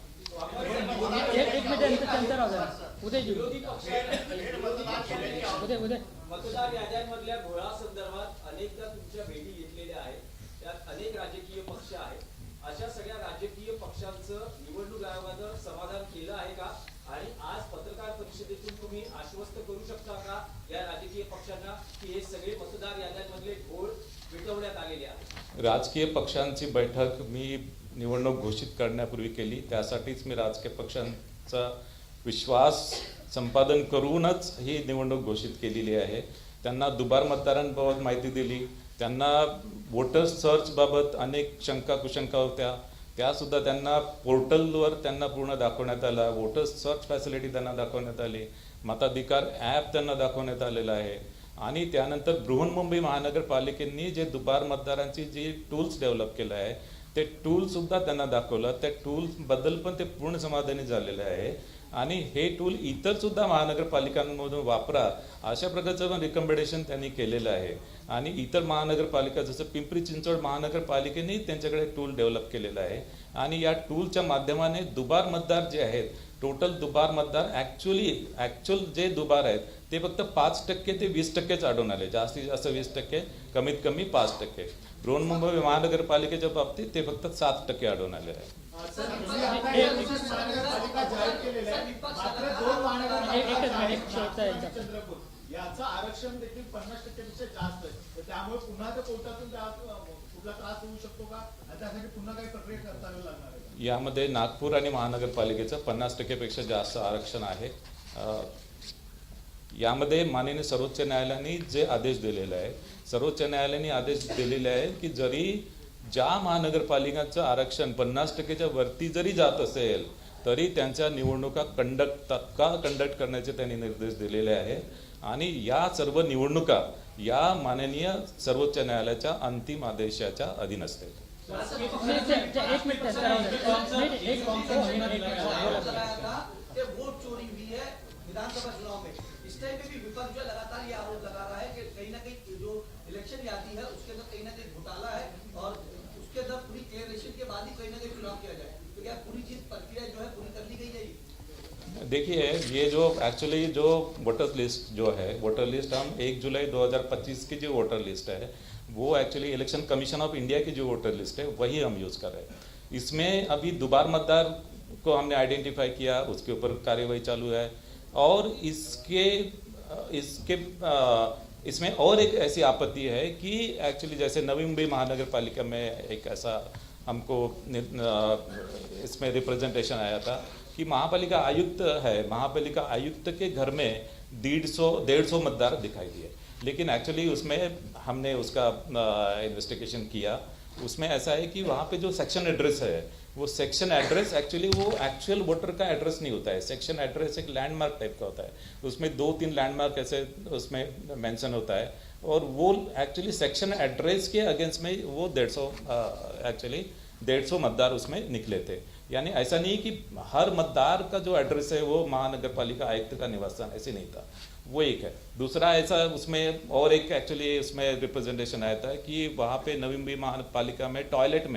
मतदार याद्यांमधल्या घोळासंदर्भात अनेकदा तुमच्या भेटी घेतलेल्या आहेत. त्यात अनेक राजकीय पक्ष आहेत. अशा सगळ्या राजकीय पक्षांचं निवडणूक आयोगानं समाधान केलं आहे का आणि आज पत्रकार परिषदेतून तुम्ही आश्वस्त करू शकता का या राजकीय पक्षांना की हे सगळे मतदार याद्यांमधले घोळ मिटवण्यात आलेले आहेत? राजकीय पक्षांची बैठक मी निवडणूक घोषित करण्यापूर्वी केली. त्यासाठीच मी राजकीय पक्षांचा विश्वास संपादन करूनच ही निवडणूक घोषित केलेली आहे. त्यांना दुबार मतदारांबाबत माहिती दिली. त्यांना वोटर सर्च बाबत अनेक शंका कुशंका होत्या त्यासुद्धा त्यांना पोर्टलवर त्यांना पूर्ण दाखवण्यात आला. वोटर्स सर्च फॅसिलिटी त्यांना दाखवण्यात आली. मताधिकार ॲप त्यांना दाखवण्यात आलेलं आहे. आणि त्यानंतर बृहन्मुंबई महानगरपालिकेने जे दुबार मतदारांची जी टूल्स डेव्हलप केलं आहे ते टूलसुद्धा त्यांना दाखवलं. त्या टूल्सबद्दल पण ते पूर्ण समाधानी झालेले आहे. आणि हे टूल इतरसुद्धा महानगरपालिकांमधून वापरा अशा प्रकारचं पण रिकमेंडेशन त्यांनी केलेलं आहे. आणि इतर महानगरपालिका जसं पिंपरी चिंचवड महानगरपालिकेने त्यांच्याकडे टूल डेव्हलप केलेला आहे. आणि या टूलच्या माध्यमाने दुबार मतदार जे आहेत, टोटल दुबार मतदार ॲक्च्युअल जे दुबार आहेत ते फक्त 5% ते 20%च आढळून आले. जास्तीत जास्त 20%, कमीत कमी 5%. बृहन्मुंबई महानगरपालिकेच्या बाबतीत ते फक्त 7% आढळून आले आहे. महानगरपालिका जाहीर केलेलं आहे, मात्र 2 महानगरपालिका चंद्रपूर याचं आरक्षण देखील 50% पेक्षा जास्त आहे. तर त्यामुळे पुन्हा त्या कोर्टातून कुठला त्रास होऊ शकतो का? त्यासाठी पुन्हा काही प्रक्रिया करावी लागणार आहे का? यामध्ये नागपूर आणि महानगरपालिकेचं 50% पेक्षा जास्त आरक्षण आहे. यामध्ये माननीय सर्वोच्च न्यायालयाने जे आदेश दिलेले आहे, सर्वोच्च न्यायालयाने आदेश दिलेले आहे की जरी ज्या महानगरपालिकांचं आरक्षण 50%च्या वरती जरी जात असेल तरी त्यांच्या निवडणुका तत्काळ कंडक्ट करण्याचे त्यांनी निर्देश दिलेले आहे. आणि या सर्व निवडणुका या माननीय सर्वोच्च न्यायालयाच्या अंतिम आदेशाच्या अधीन असतील. वोट चोरी हुई है विधानसभा चुनाव में. इस टाइम पे भी विपक्ष जो लगातार ये आरोप लगा रहा है कि कहीं ना कहीं जो इलेक्शन यादी है उसके अंदर कहीं ना कहीं घोटाला है और उसके अंदर पूरी क्लियरेशन के बाद ही कहीं ना कहीं चुनाव किया जाए. तो क्या पूरी चीज प्रक्रिया जो है पूरी कर ली गई है? देखिए, ये जो एक्चुअली जो वोटर लिस्ट जो है, वोटर लिस्ट हम 1 जुलाई 2025 की जो वोटर लिस्ट है वो actually election commission of India की जो वोटर लिस्ट है वही हम यूज़ कर रहे हैं. इसमें अभी दुबार मतदार को हमने आइडेंटिफाई किया, उसके ऊपर कार्यवाही चालू है. और इसमें और एक ऐसी आपत्ति है कि एक्चुअली जैसे नवी मुंबई महानगर पालिका में एक ऐसा हमको इसमें रिप्रेजेंटेशन आया था कि महापालिका आयुक्त है, महापालिका आयुक्त के घर में 150 मतदार दिखाई दिए. लेकिन एक्चुअली उसमें हमने उसका इन्वेस्टिगेशन किया. उसमें ऐसा है कि वहाँ पे जो सेक्शन एड्रेस है वो सेक्शन एड्रेस एक्चुअली वो एक्चुअल वोटर का एड्रेस नहीं होता है. सेक्शन एड्रेस एक लैंडमार्क टाइप का होता है. उसमें 2-3 लैंडमार्क ऐसे उसमें मेंशन होता है और वो एक्चुअली सेक्शन एड्रेस के अगेंस्ट में वो 150 मतदार उसमें निकले थे. यानी ऐसा नहीं कि हर मतदार का जो एड्रेस है वो महानगर पालिका आयुक्त का निवास स्थान ऐसे नहीं था. वो एक है. दूसरा ऐसा उसमें और एक एक्चुअली उसमें रिप्रेजेंटेशन आया था कि वहाँ पे नवी मुंबई महानगरपालिका में टॉयलेट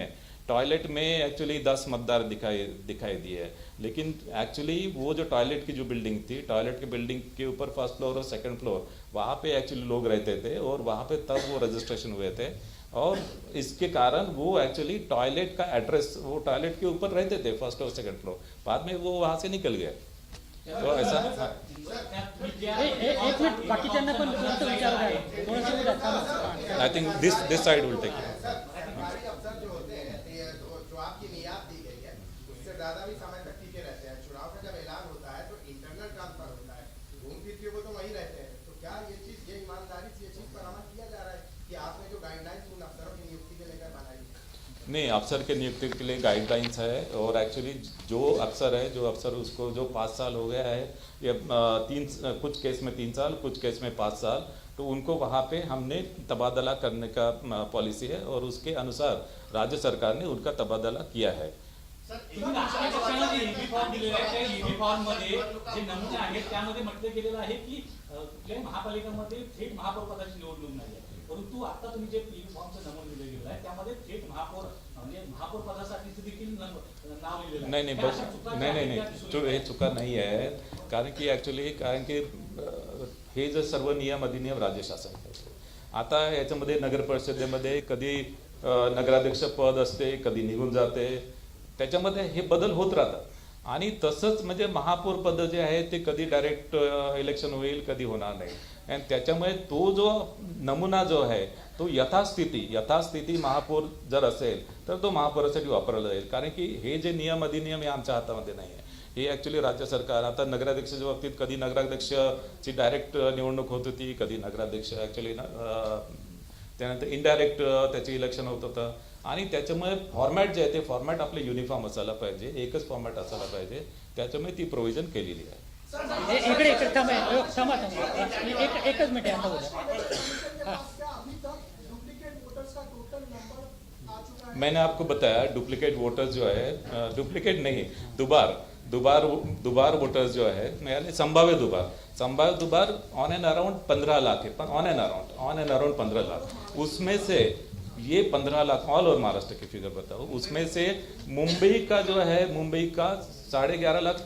में एक्चुअली 10 मतदार दिखाई दिए. लेकिन एक्चुअली वो जो टॉयलेट की जो बिल्डिंग थी, टॉयलेट की बिल्डिंग के ऊपर फर्स्ट फ्लोर और सेकंड फ्लोर वहाँ पे एक्चुअली लोग रहते थे और वहाँ पे तब वो रजिस्ट्रेशन हुए थे. और इसके कारण वो एक्चुअली टॉयलेट का एड्रेस वो टॉयलेट के ऊपर रहते थे फर्स्ट और सेकंड फ्लोर. बाद में वो वहाँ से निकल गए. तो ऐसा बाकीच्यांना पण I think this side will take it. सरकारी अफसर जो होते हैं जो आपकी नियात दी गई है उससे ज्यादा भी समय तक टीके रहते हैं. चुनाव का जब ऐलान होता है तो इंटरनल ट्रांसफर होता है, घूम फिर के वो तो वहीं रहते हैं. तो क्या ये ईमानदारी से ये चीज पर अमल किया जा रहा है कि आपने जो गाइडलाइंस उन अफसरों की नियुक्ति के लेकर बनाई? नहीं, अफसर के नियुक्ति के लिए गाइडलाइंस है. और एक्चुअली जो अफसर उसको जो 5 साल हो गया है या कुछ केस में 3 साल, कुछ केस में 5 साल, तो उनको वहाँ पे हमने तबादला करने का पॉलिसी है और उसके अनुसार राज्य सरकार ने उनका तबादला किया है. तुम्ही राष्ट्रीय पक्षाने जे EB फॉर्म दिलेला आहे त्या EB फॉर्म मध्ये जे नमुने आहेत त्यामध्ये म्हटलं गेलेलं आहे की कुठल्याही महापालिकेमध्ये थेट महापौर पदाची निवडणूक नाही आहे. परंतु आता तुम्ही जे EB फॉर्मचं नमुने दिले गेलं आहे त्यामध्ये थेट महापौर म्हणजे महापौर पदासाठी देखील नाव लिहिलेलं आहे. नाही, हे चुका नाही आहे. कारण की हे जे सर्व नियम अधिनियम राज्य शासन करते. आता याच्यामध्ये नगर परिषदेमध्ये कधी नगराध्यक्ष पद असते, कधी निघून जाते, त्याच्यामध्ये हे बदल होत राहतात. आणि तसंच म्हणजे महापौर पद जे आहे ते कधी डायरेक्ट इलेक्शन होईल, कधी होणार नाही. आणि त्याच्यामुळे तो जो नमुना जो आहे तो यथास्थिती महापौर जर असेल तर तो महापौरासाठी वापरला जाईल. कारण की हे जे नियम अधिनियम हे आमच्या हातामध्ये नाही आहे. हे ॲक्च्युली राज्य सरकार. आता नगराध्यक्षाच्या बाबतीत कधी नगराध्यक्षाची डायरेक्ट निवडणूक होत होती, कधी नगराध्यक्ष ॲक्च्युली त्यानंतर इनडायरेक्ट त्याचे इलेक्शन होत होतं. आणि त्याच्यामुळे फॉर्मॅट जे आहे ते फॉर्मॅट आपले युनिफॉर्म असायला पाहिजे, एकच फॉर्मॅट असायला पाहिजे, त्याच्यामुळे ती प्रोव्हिजन केलेली आहे. इकडे थांबा एकच मिनिट आता मैंने आपको बताया डुप्लीकेट वोटर्स जो है, डुप्लीकेट नहीं, दुबार वोटर्स जो है, यानी संभाव्य दुबार ऑन एंड अराउंड 15 लाख है, ऑन एंड अराउंड 15 लाख। उसमें से ये 15 लाख ऑल ओवर महाराष्ट्र की फिगर बताओ, उसमें से मुंबई का जो है, मुंबई का 11.5 लाख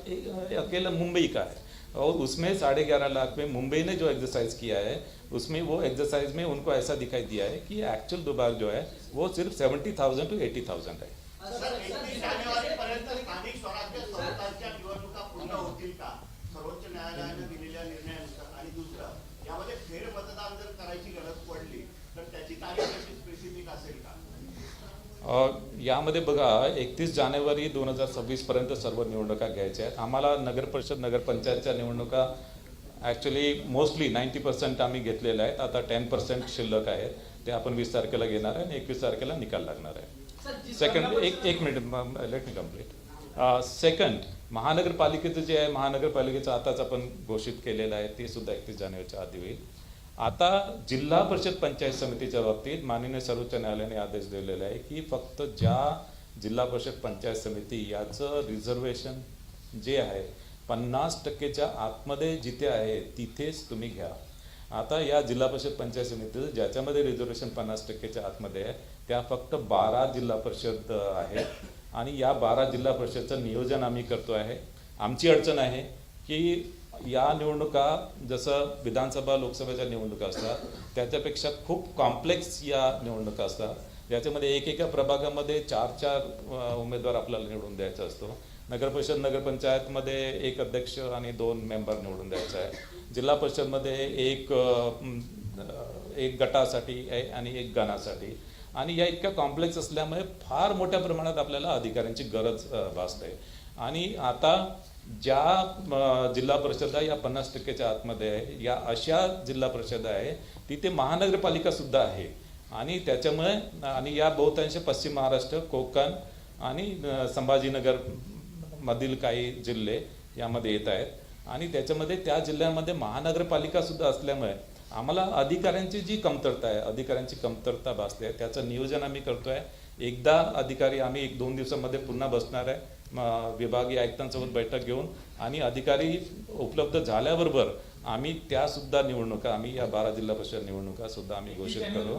अकेला मुंबई का है, और उसमें 11.5 लाख में मुंबई ने जो एक्सरसाइज किया है उसमें वो एक्सरसाइज में उनको ऐसा दिखाई दिया है कि एक्चुअल दुबार जो है वो सिर्फ 70,000 to 80,000 है। सर, 31 जानेवारीपर्यंत स्थानिक स्वराज्य संस्थांच्या निवडणुका पूर्ण होतील का सर्वोच्च न्यायालयाने दिलेल्या निर्णयानुसार? आणि दुसरं, यामध्ये फेरमतदान जर करायची गरज पडली तर त्याची तारीख कशी स्पेसिफिक असेल का? यामध्ये बघा 31 जानेवारी 2026 पर्यंत सर्व निवडणुका घ्यायच्या आहेत आम्हाला। नगर परिषद नगरपंचायतच्या निवडणुका ॲक्च्युली मोस्टली 90% आम्ही घेतलेल्या आहेत, आता 10% शिल्लक आहेत, ते आपण 20 तारखेला घेणार आहे आणि 21 तारखेला निकाल लागणार आहे। सेकंड एक minute, let me complete. Second, महानगरपालिकेचं जे आहे, महानगरपालिकेचं आताच आपण घोषित केलेलं आहे, ते सुद्धा 31 जानेवारीच्या आधी होईल। आता जिल्हा परिषद पंचायत समितीच्या बाबतीत माननीय सर्वोच्च न्यायालयाने आदेश दिलेला आहे की फक्त ज्या जिल्हा परिषद पंचायत समिती याचं रिझर्वेशन जे आहे 50%च्या आतमध्ये जिथे आहे तिथेच तुम्ही घ्या। आता या जिल्हा परिषद पंचायत समिती ज्याच्यामध्ये रिझर्वेशन 50%च्या आतमध्ये आहे त्या फक्त 12 जिल्हा परिषद आहेत आणि या 12 जिल्हा परिषदचं नियोजन आम्ही करतो आहे। आमची अडचण आहे की या निवडणुका जसं विधानसभा लोकसभेच्या निवडणुका असतात त्याच्यापेक्षा खूप कॉम्प्लेक्स या निवडणुका असतात, याच्यामध्ये एकेका प्रभागामध्ये 4 उमेदवार आपल्याला निवडून द्यायचा असतो। नगर परिषद नगरपंचायतमध्ये 1 अध्यक्ष आणि 2 मेंबर निवडून द्यायचा आहे। जिल्हा परिषदमध्ये एक गटासाठी आणि 1 गणासाठी, आणि या इतक्या कॉम्प्लेक्स असल्यामुळे फार मोठ्या प्रमाणात आपल्याला अधिकाऱ्यांची गरज भासते। आणि आता ज्या जिल्हा परिषदा या 50%च्या आतमध्ये आहे, या अशा जिल्हा परिषद आहे तिथे महानगरपालिका सुद्धा आहे, आणि त्याच्यामुळे आणि या बहुतांश पश्चिम महाराष्ट्र, कोकण आणि संभाजीनगर मधील काही जिल्हे यामध्ये येत आहेत, आणि त्याच्यामध्ये त्या जिल्ह्यांमध्ये महानगरपालिका सुद्धा असल्यामुळे आम्हाला अधिकाऱ्यांची जी कमतरता आहे, अधिकाऱ्यांची कमतरता भासते आहे, त्याचं नियोजन आम्ही करतोय। एकदा अधिकारी आम्ही 1-2 दिवसामध्ये पुन्हा बसणार आहे विभागीय आयुक्तांसोबत बैठक घेऊन, आणि अधिकारी उपलब्ध झाल्याबरोबर आम्ही त्या सुद्धा निवडणुका, आम्ही या 12 जिल्हा परिषद निवडणुका सुद्धा आम्ही घोषित करू,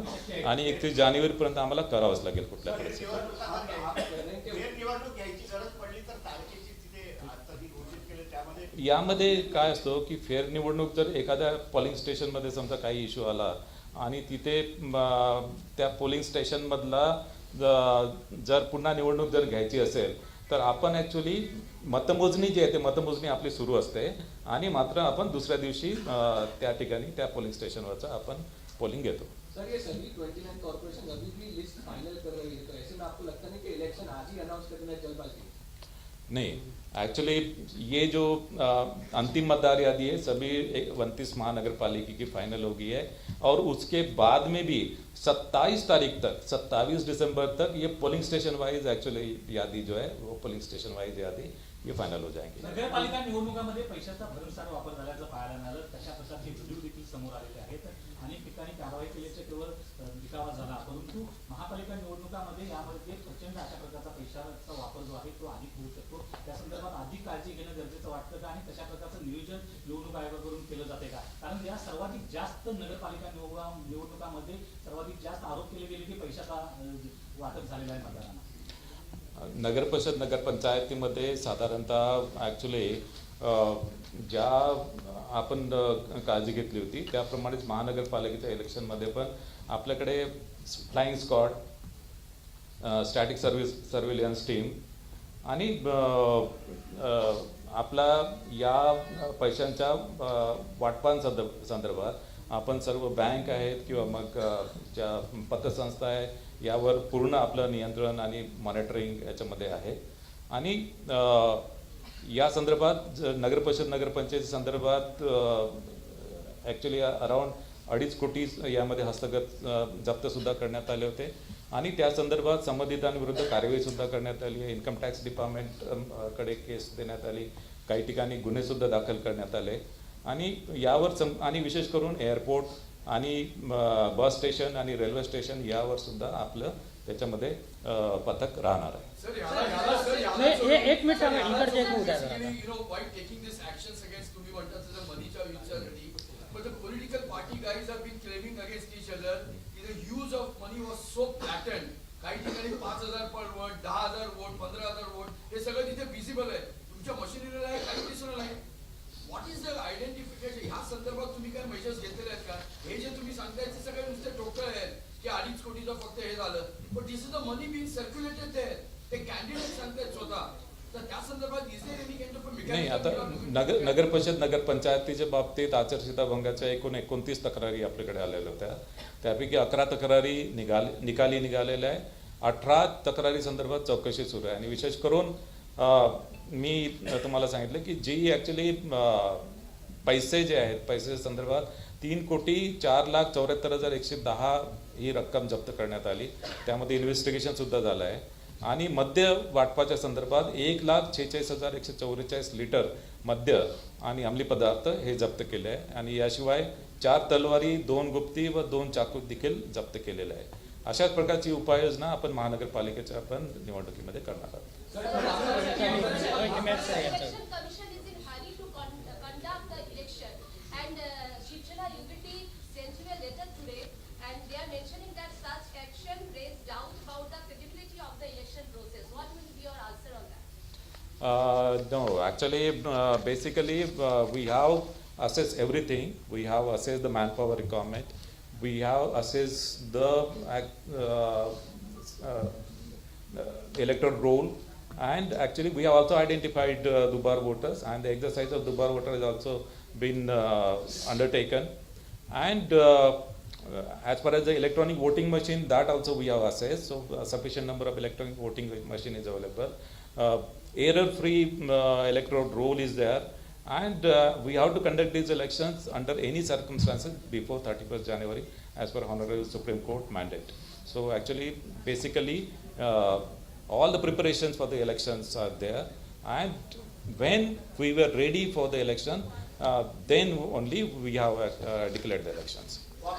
आणि 31 जानेवारीपर्यंत आम्हाला करावंच लागेल कुठल्या परिस्थितीत। निवडणूक घ्यायची गरज पडली तर तारखेची तिथे कधी घोषित केले त्यामध्ये यामध्ये काय असतो की फेर निवडणूक जर एखाद्या पोलिंग स्टेशनमध्ये समजा काही इश्यू आला आणि तिथे त्या पोलिंग स्टेशनमधला जर पुन्हा निवडणूक जर घ्यायची असेल तर आपण ॲक्च्युली मतमोजणी जी आहे ते मतमोजणी आपली सुरू असते, आणि मात्र आपण दुसऱ्या दिवशी त्या ठिकाणी त्या पोलिंग स्टेशनवरचं आपण पोलिंग घेतो। सर, ये सभी 29 कॉर्पोरेशन अभी भी लिस्ट फाइनल कर रही है, तो ऐसे में आपको लगता नहीं कि इलेक्शन आज ही अनाउंस कर देना जल्दबाजी? नहीं, एक्चुअली ये जो अंतिम मतदार यादी है सभी 29 महानगर पालिका की फाइनल हो गई है, और उसके बाद में भी 27 तारीख तक, 27 दिसंबर तक ये पोलिंग स्टेशन वाइज एक्चुअली यादी जो है वो पोलिंग स्टेशन वाइज यादी ये फायनल हो जाएंगे। नगरपालिका निवडणुकामध्ये पैशाचा भरमसाठ वापर झाल्याचं पाहायला मिळालं, तशा प्रकारचे व्हिडिओ देखील समोर आलेले आहेत। अनेक ठिकाणी कारवाई केल्याचे केवळ दिखावा झाला, परंतु महापालिका निवडणुकामध्ये यामध्ये प्रचंड अशा प्रकारचा पैशाचा वापर जो आहे तो अधिक होऊ शकतो। त्या संदर्भात अधिक काळजी घेणं गरजेचं वाटतं का, आणि तशा प्रकारचं नियोजन निवडणूक आयोगाकडून केलं जाते का? कारण या सर्वाधिक जास्त नगरपालिका निवडणुकामध्ये सर्वाधिक जास्त आरोप केले गेले की पैशाचा वाटप झालेला आहे मतदारांना। नगर परिषद नगरपंचायतीमध्ये साधारणतः ॲक्च्युली ज्या आपण काळजी घेतली होती त्याप्रमाणेच महानगरपालिकेच्या इलेक्शनमध्ये पण आपल्याकडे flying squad, static surveillance team आणि आपला या पैशांच्या वाटपांसंदर्भात आपण सर्व बँक आहेत किंवा मग ज्या पतसंस्था आहे यावर पूर्ण आपलं नियंत्रण आणि मॉनिटरिंग याच्यामध्ये आहे। आणि या संदर्भात नगर परिषद नगरपंचायती संदर्भात ॲक्च्युली अराउंड 2.5 कोटी यामध्ये हस्तगत जप्तसुद्धा करण्यात आले होते, आणि त्या संदर्भात संबंधितांविरुद्ध कारवाई सुद्धा करण्यात आली आहे. इन्कम टॅक्स डिपार्टमेंट कडे केस देण्यात आली, काही ठिकाणी गुन्हे सुद्धा दाखल करण्यात आले आणि यावर आणि विशेष करून एअरपोर्ट आणि बस स्टेशन आणि रेल्वे स्टेशन यावर सुद्धा आपलं त्याच्यामध्ये पथक राहणार आहे. एक मिनिट थांबा, इकडचे एक उद्या जरा. You know, why taking these actions against तुम्ही म्हणतात त्याचा मनीच्या विचारासाठी, but the political party guys have been claiming against each other की the use of money was so blatant. काही ठिकाणी 5,000 पर वोट, 10,000 वोट, 15,000 वोट हे सगळं तिथे विजिबल आहे. तुमच्या मशिनरीला आहे काही दिसलं नाही. What is the identification? ह्या संदर्भात तुम्ही काय मेजर्स घेतलेले आहेत का? हे जे तुम्ही सांगताय ते सगळे नुसते टोकळे आहेत की 2.5 कोटीचं फक्त हे झालं, पण this is the money being circulated there. ते कॅन्डिडेट सांगतायत स्वतः. तर त्या संदर्भात is there any kind of a नाही, आता मेकॅनिझम? नगर परिषद नगरपंचायतीच्या बाबतीत आचारसंहिता भंगाच्या एकूण 29 तक्रारी आपल्याकडे आलेल्या होत्या. त्यापैकी 11 तक्रारी निकाली निघालेल्या आहे. 18 तक्रारी संदर्भात चौकशी सुरू आहे आणि विशेष करून मी तुम्हाला सांगितलं की जी ॲक्च्युली पैसे जे आहेत, पैसे संदर्भात 3,04,74,110 ही रक्कम जप्त करण्यात आली. त्यामध्ये इन्व्हेस्टिगेशन सुद्धा झालं आहे आणि मद्य वाटपाच्या संदर्भात 1,46,144 लिटर मद्य आणि अंमली पदार्थ हे जप्त केले आहे आणि याशिवाय 4 तलवारी, 2 गुप्ती व 2 चाकू देखील जप्त केलेले आहे. अशाच प्रकारची उपाययोजना आपण महानगरपालिकेच्या आपण निवडणुकीमध्ये करणार आहोत. Election Commission is in hurry to conduct the election, and Shivsena Unity sent you a letter today, and they are mentioning that such action raised doubts about the credibility of the election process. What will be your answer on that? No, actually, basically, we have assessed everything. We have assessed the manpower requirement. We have assessed the electoral roll. And actually, we have also identified Dubar voters, and the exercise of Dubar voter has also been undertaken. And as far as the electronic voting machine, that also we have assessed. So, a sufficient number of electronic voting machine is available. Error-free electoral roll is there, and we have to conduct these elections under any circumstances before 31st January, as per Honorable Supreme Court mandate. So, actually, basically. All the preparations for the elections are there, and when we were ready for the election, then only we have declared the elections. The app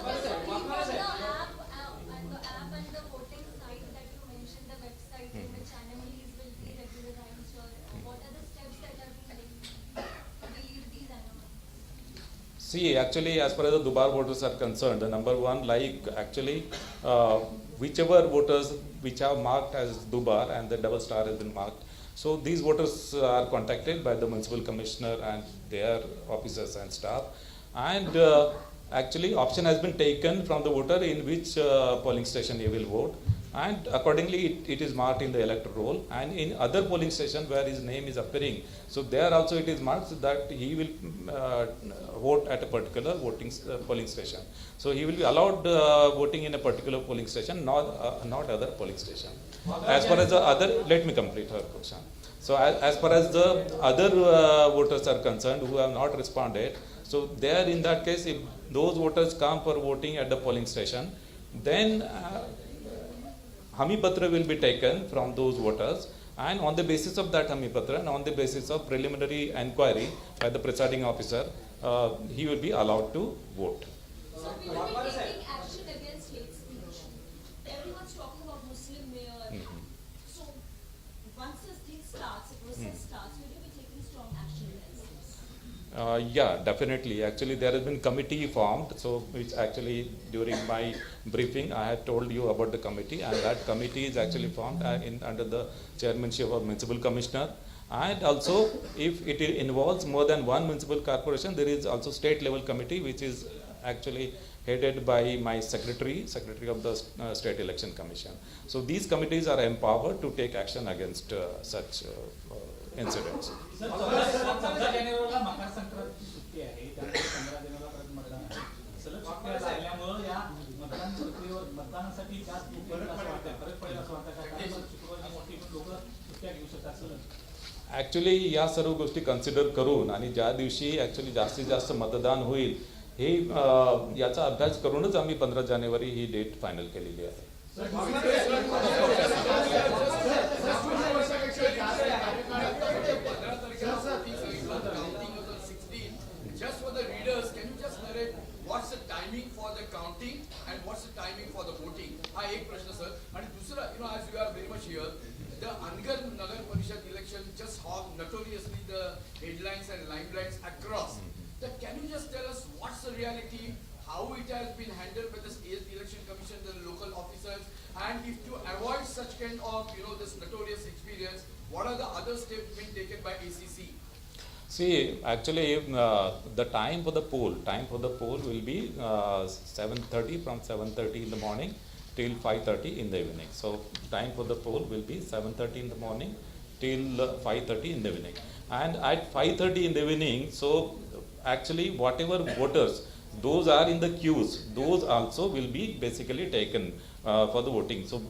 and the voting site that you mentioned, the website in which anomalies will be regularized, or what are the steps that are being taken to deal with these anomalies? See, actually, as far as the Dubar voters are concerned, the number one, like actually, whichever voters which have marked as Dubar and the double star has been marked, so these voters are contacted by the municipal commissioner and their officers and staff, and actually option has been taken from the voter in which polling station he will vote, and accordingly it is marked in the electoral roll, and in other polling station where his name is appearing, so there also it is marked that he will vote at a particular polling station. So he will be allowed voting in a particular polling station, not other polling station. As far as the other, let me complete her question. So as far as the other voters are concerned who have not responded, so there in that case, if those voters come for voting at the polling station, then Hami Patra will be taken from those voters, and on the basis of that Hami Patra and on the basis of preliminary inquiry by the presiding officer, he will be allowed to vote. So we will be taking action against hate speech. Everyone's talking about Muslim mayor. So once this thing starts, the process starts, will you be taking strong action against this? Yeah, definitely. Actually, there has been committee formed. So, which actually during my briefing, I had told you about the committee, and that committee is actually formed under the chairmanship of municipal commissioner. And also, if it involves more than one municipal corporation, there is also state level committee, which is actually headed by my secretary of the State Election Commission. So these committees are empowered to take action against such incidents. Sir 14 जानेवारीला मकर संक्रांतीची सुट्टी आहे, त्यानंतर 15 जानेवारीला परत मतदान आहे. सलग सुट्ट्या लागल्यामुळे या मतदान प्रक्रियेवर मतदानासाठी जास्त फरक पडेल असं वाटतं का? कारण शुक्रवारी मोठी लोक सुट्ट्या घेऊ शकतात सलग. ॲक्च्युली या सर्व गोष्टी कन्सिडर करून आणि ज्या दिवशी ॲक्च्युली जास्तीत जास्त मतदान होईल हे याचा अभ्यास करूनच आम्ही 15 जानेवारी ही डेट फायनल केलेली आहे. Just for the readers, can you just narrate what's the timing for the counting and what's the timing for the voting? हा एक प्रश्न सर. आणि दुसरा, as you are very much here, the Angar Nagar Parishad election just hogged notoriously the headlines and limelights across. Can you just tell us what's the reality, how it has been handled by the state election commission, the local officers, and if to avoid such kind of this notorious experience, what are the other steps being taken by ACC? See, actually, the time for the poll will be 7:30 from 7:30 in the morning till 5:30 in the evening. So, time for the poll will be 7:30 in the morning till 5:30 in the evening. And at 5:30 in the evening, so actually whatever voters, those are in the queues, those also will be basically taken for the voting. So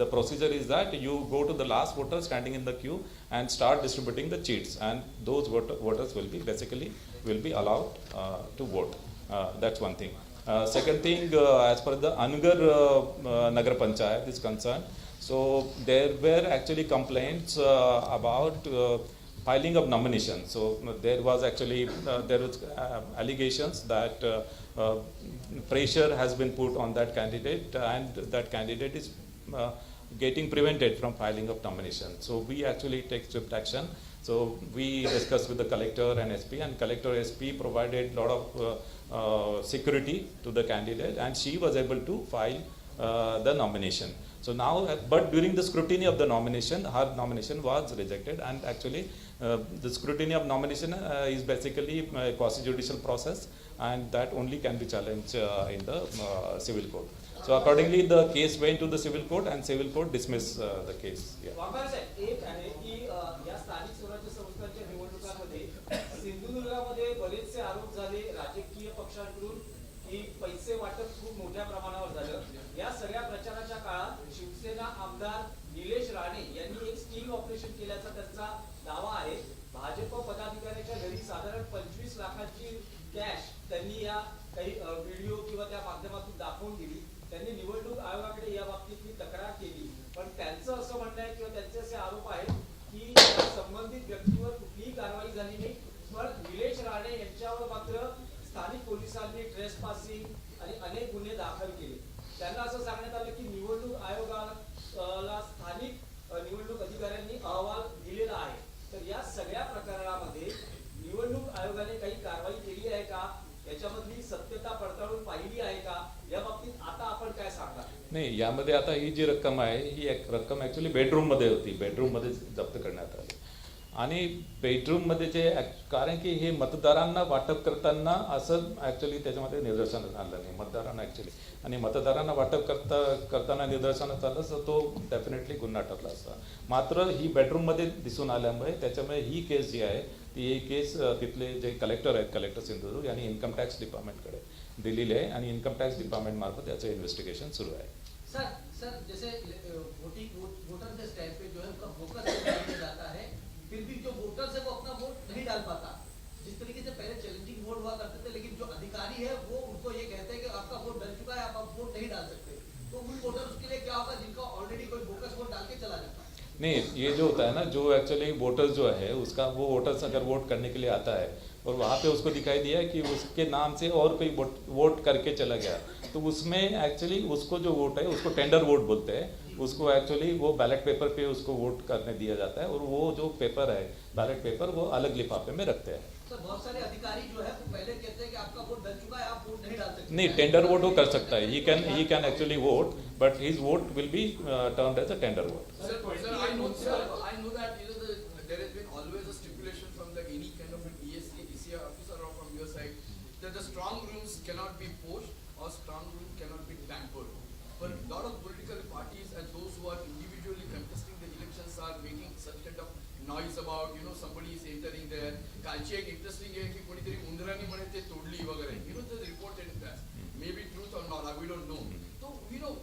the procedure is that you go to the last voter standing in the queue and start distributing the cheats, and those voters will be allowed to vote. That's one thing. Second thing, as per the Angar Nagar Panchayat is concerned, so there were actually complaints about filing of nomination. So there was actually allegations that pressure has been put on that candidate, and that candidate is getting prevented from filing of nomination. So we actually take swift action. So we discussed with the collector and SP, and collector SP provided a lot of security to the candidate, and she was able to file the nomination. So now, but during the scrutiny of the nomination, her nomination was rejected, and actually the scrutiny of nomination is basically a quasi-judicial process, and that only can be challenged in the civil court. So accordingly, the case went to the civil court, and civil court dismissed the case. Waghmare साहेब, एक आहे की या स्थानिक स्वराज्य संस्थांच्या निवडणुकांमध्ये सिंधुदुर्गामध्ये बरेचसे आरोप झाले राजकीय पक्षांकडून की पैसे वाटप खूप मोठ्या प्रमाणावर झालं. या सगळ्या प्रचाराच्या काळात शिवसेना आमदार निलेश राणे यांनी एक स्टिंग ऑपरेशन केल्याचा त्यांचा दावा आहे. भाजप पदाधिकाऱ्याच्या घरी साधारण 25 लाखांची कॅश त्यांनी या काही व्हिडिओ किंवा त्या माध्यमातून दाखवून दिली. त्यांनी निवडणूक आयोगाकडे या बाबतीतली तक्रार केली, पण त्यांचं असं म्हणणं आहे किंवा त्यांचे असे आरोप आहेत की संबंधित व्यक्तीवर कुठलीही कारवाई झाली नाही, पण निलेश राणे यांच्यावर मात्र स्थानिक पोलिसांनी ट्रेसपासिंग आणि अनेक गुन्हे दाखल केले. त्यांना असं सांगण्यात आलं की निवडणूक आयोगाला स्थानिक निवडणूक अधिकाऱ्यांनी अहवाल दिलेला आहे. तर या सगळ्या प्रकरणामध्ये निवडणूक आयोगाने काही कारवाई केली आहे का, याच्यामधली सत्यता पडताळून पाहिली आहे का, या बाबतीत आता आपण काय सांगता? नाही, यामध्ये आता ही जी रक्कम आहे, ही एक रक्कम ऍक्च्युली बेडरूममध्ये होती, बेडरूममध्ये जप्त करण्यात आली. आणि बेडरूममध्ये जे, कारण की हे मतदारांना वाटप करताना असं ऍक्च्युली त्याच्यामध्ये निदर्शनास आलं नाही मतदारांना ऍक्च्युली, आणि मतदारांना वाटप करताना निदर्शनास आलं तर तो डेफिनेटली गुन्हा ठरला असता. मात्र ही बेडरूममध्ये दिसून आल्यामुळे त्याच्यामुळे ही केस जी आहे ती केस तिथले जे कलेक्टर आहेत, कलेक्टर सिंधुदुर्ग यांनी इन्कम टॅक्स डिपार्टमेंटकडे दिलेली आहे, आणि इन्कम टॅक्स डिपार्टमेंट मार्फत याचं इन्व्हेस्टिगेशन सुरू आहे. सर जैसे वोटर के स्टैंड पे जो है उनका फोकस किया जाता है, फिर भी जो वोटर्स है वो अपना वोट नहीं डाल पाता. जिस तरीके से पहले चैलेंजिंग वोट हुआ करते थे, लेकिन जो अधिकारी है वो उनको ये कहते हैं कि आपका वोट डल चुका है, आप अब वोट नहीं डाल सकते. तो उन वोटर्स के लिए क्या होगा जिनका ऑलरेडी कोई बोगस वोट डाल के चला जाता है? नहीं, ये जो होता है ना, जो एक्चुअली वोटर्स जो है उसका, वो वोटर्स अगर वोट करने के लिए आता है और वहाँ पे उसको दिखाई दिया कि उसके नाम से और कोई वोट करके चला गया, तो उसमें एक्चुअली उसको जो वोट है उसको टेंडर वोट बोलते हैं. उसको एक्चुअली वो बैलेट पेपर पे उसको वोट करने दिया जाता है, और वो जो पेपर है बैलेट पेपर वो अलग लिफाफे में रखते हैं. सर बहुत सारे अधिकारी जो है वो पहले कहते हैं कि आपका वोट डल चुका है, आप वोट नहीं डाल सकते. नहीं, टेंडर वोट वो कर सकता है, he can actually vote, but his vote will be turned as a tender vote. Sir, I know that there has been always a stipulation from any kind of an ECI officer or from your side that the strong rooms cannot be poached or strong rooms cannot be tampered. But a lot of political parties and those who are individually contesting the elections are making such kind of noise about, somebody is entering there. कालची एक इंटरेस्टिंग आहे की कोणीतरी उंदरांनी म्हणे ते तोडली वगैरे. The reported that. Maybe truth or not, we don't know. So,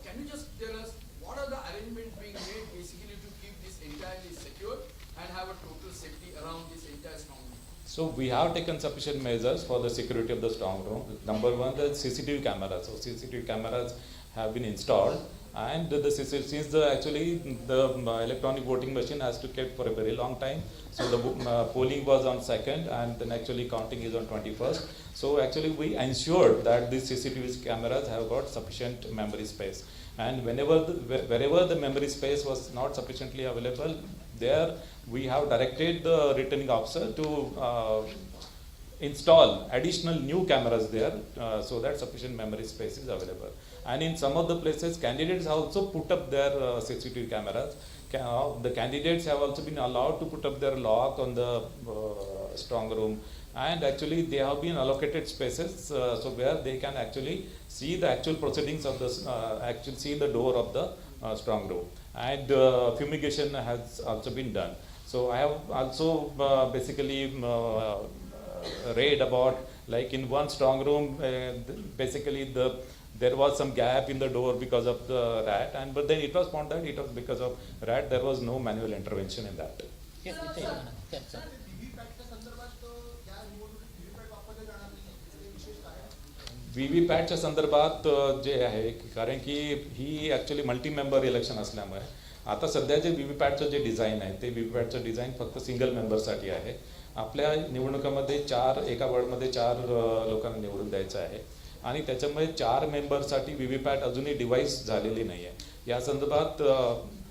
can you just tell us what are the arrangements being made basically to keep this entirely secure and have a total safety around this entire strong room? So we have taken sufficient measures for the security of the strong room. Number one, the CCTV cameras. So CCTV cameras have been installed And since actually the electronic voting machine has to kept for a very long time, so the polling was on 2nd, and then actually counting is on 21st. So actually we ensured that these CCTV cameras have got sufficient memory space. And wherever the memory space was not sufficiently available, there we have directed the returning officer to install additional new cameras there so that sufficient memory space is available. And in some of the places, candidates have also put up their CCTV cameras. The candidates have also been allowed to put up their lock on the strong room, and actually they have been allocated spaces so where they can actually see the actual proceedings of the see the door of the strong room. And fumigation has also been done. So I have also basically read about, like in one strong room, basically there was some gap in the door because of the rat, but then it was found that it was because of rat. There was no manual intervention in that. Yes, sir. व्हीव्हीपॅटच्या संदर्भात जे आहे, कारण की ही ॲक्च्युली मल्टी मेंबर इलेक्शन असल्यामुळे आता सध्या जे व्हीव्हीपॅटचं जे डिझाईन आहे ते व्हीव्हीपॅटचं डिझाईन फक्त सिंगल मेंबरसाठी आहे. आपल्या निवडणुकामध्ये एका वॉर्डमध्ये 4 लोकांना निवडून द्यायचं आहे आणि त्याच्यामुळे 4 मेंबरसाठी व्हीव्हीपॅट अजूनही डिव्हाइस झालेली नाही आहे. या संदर्भात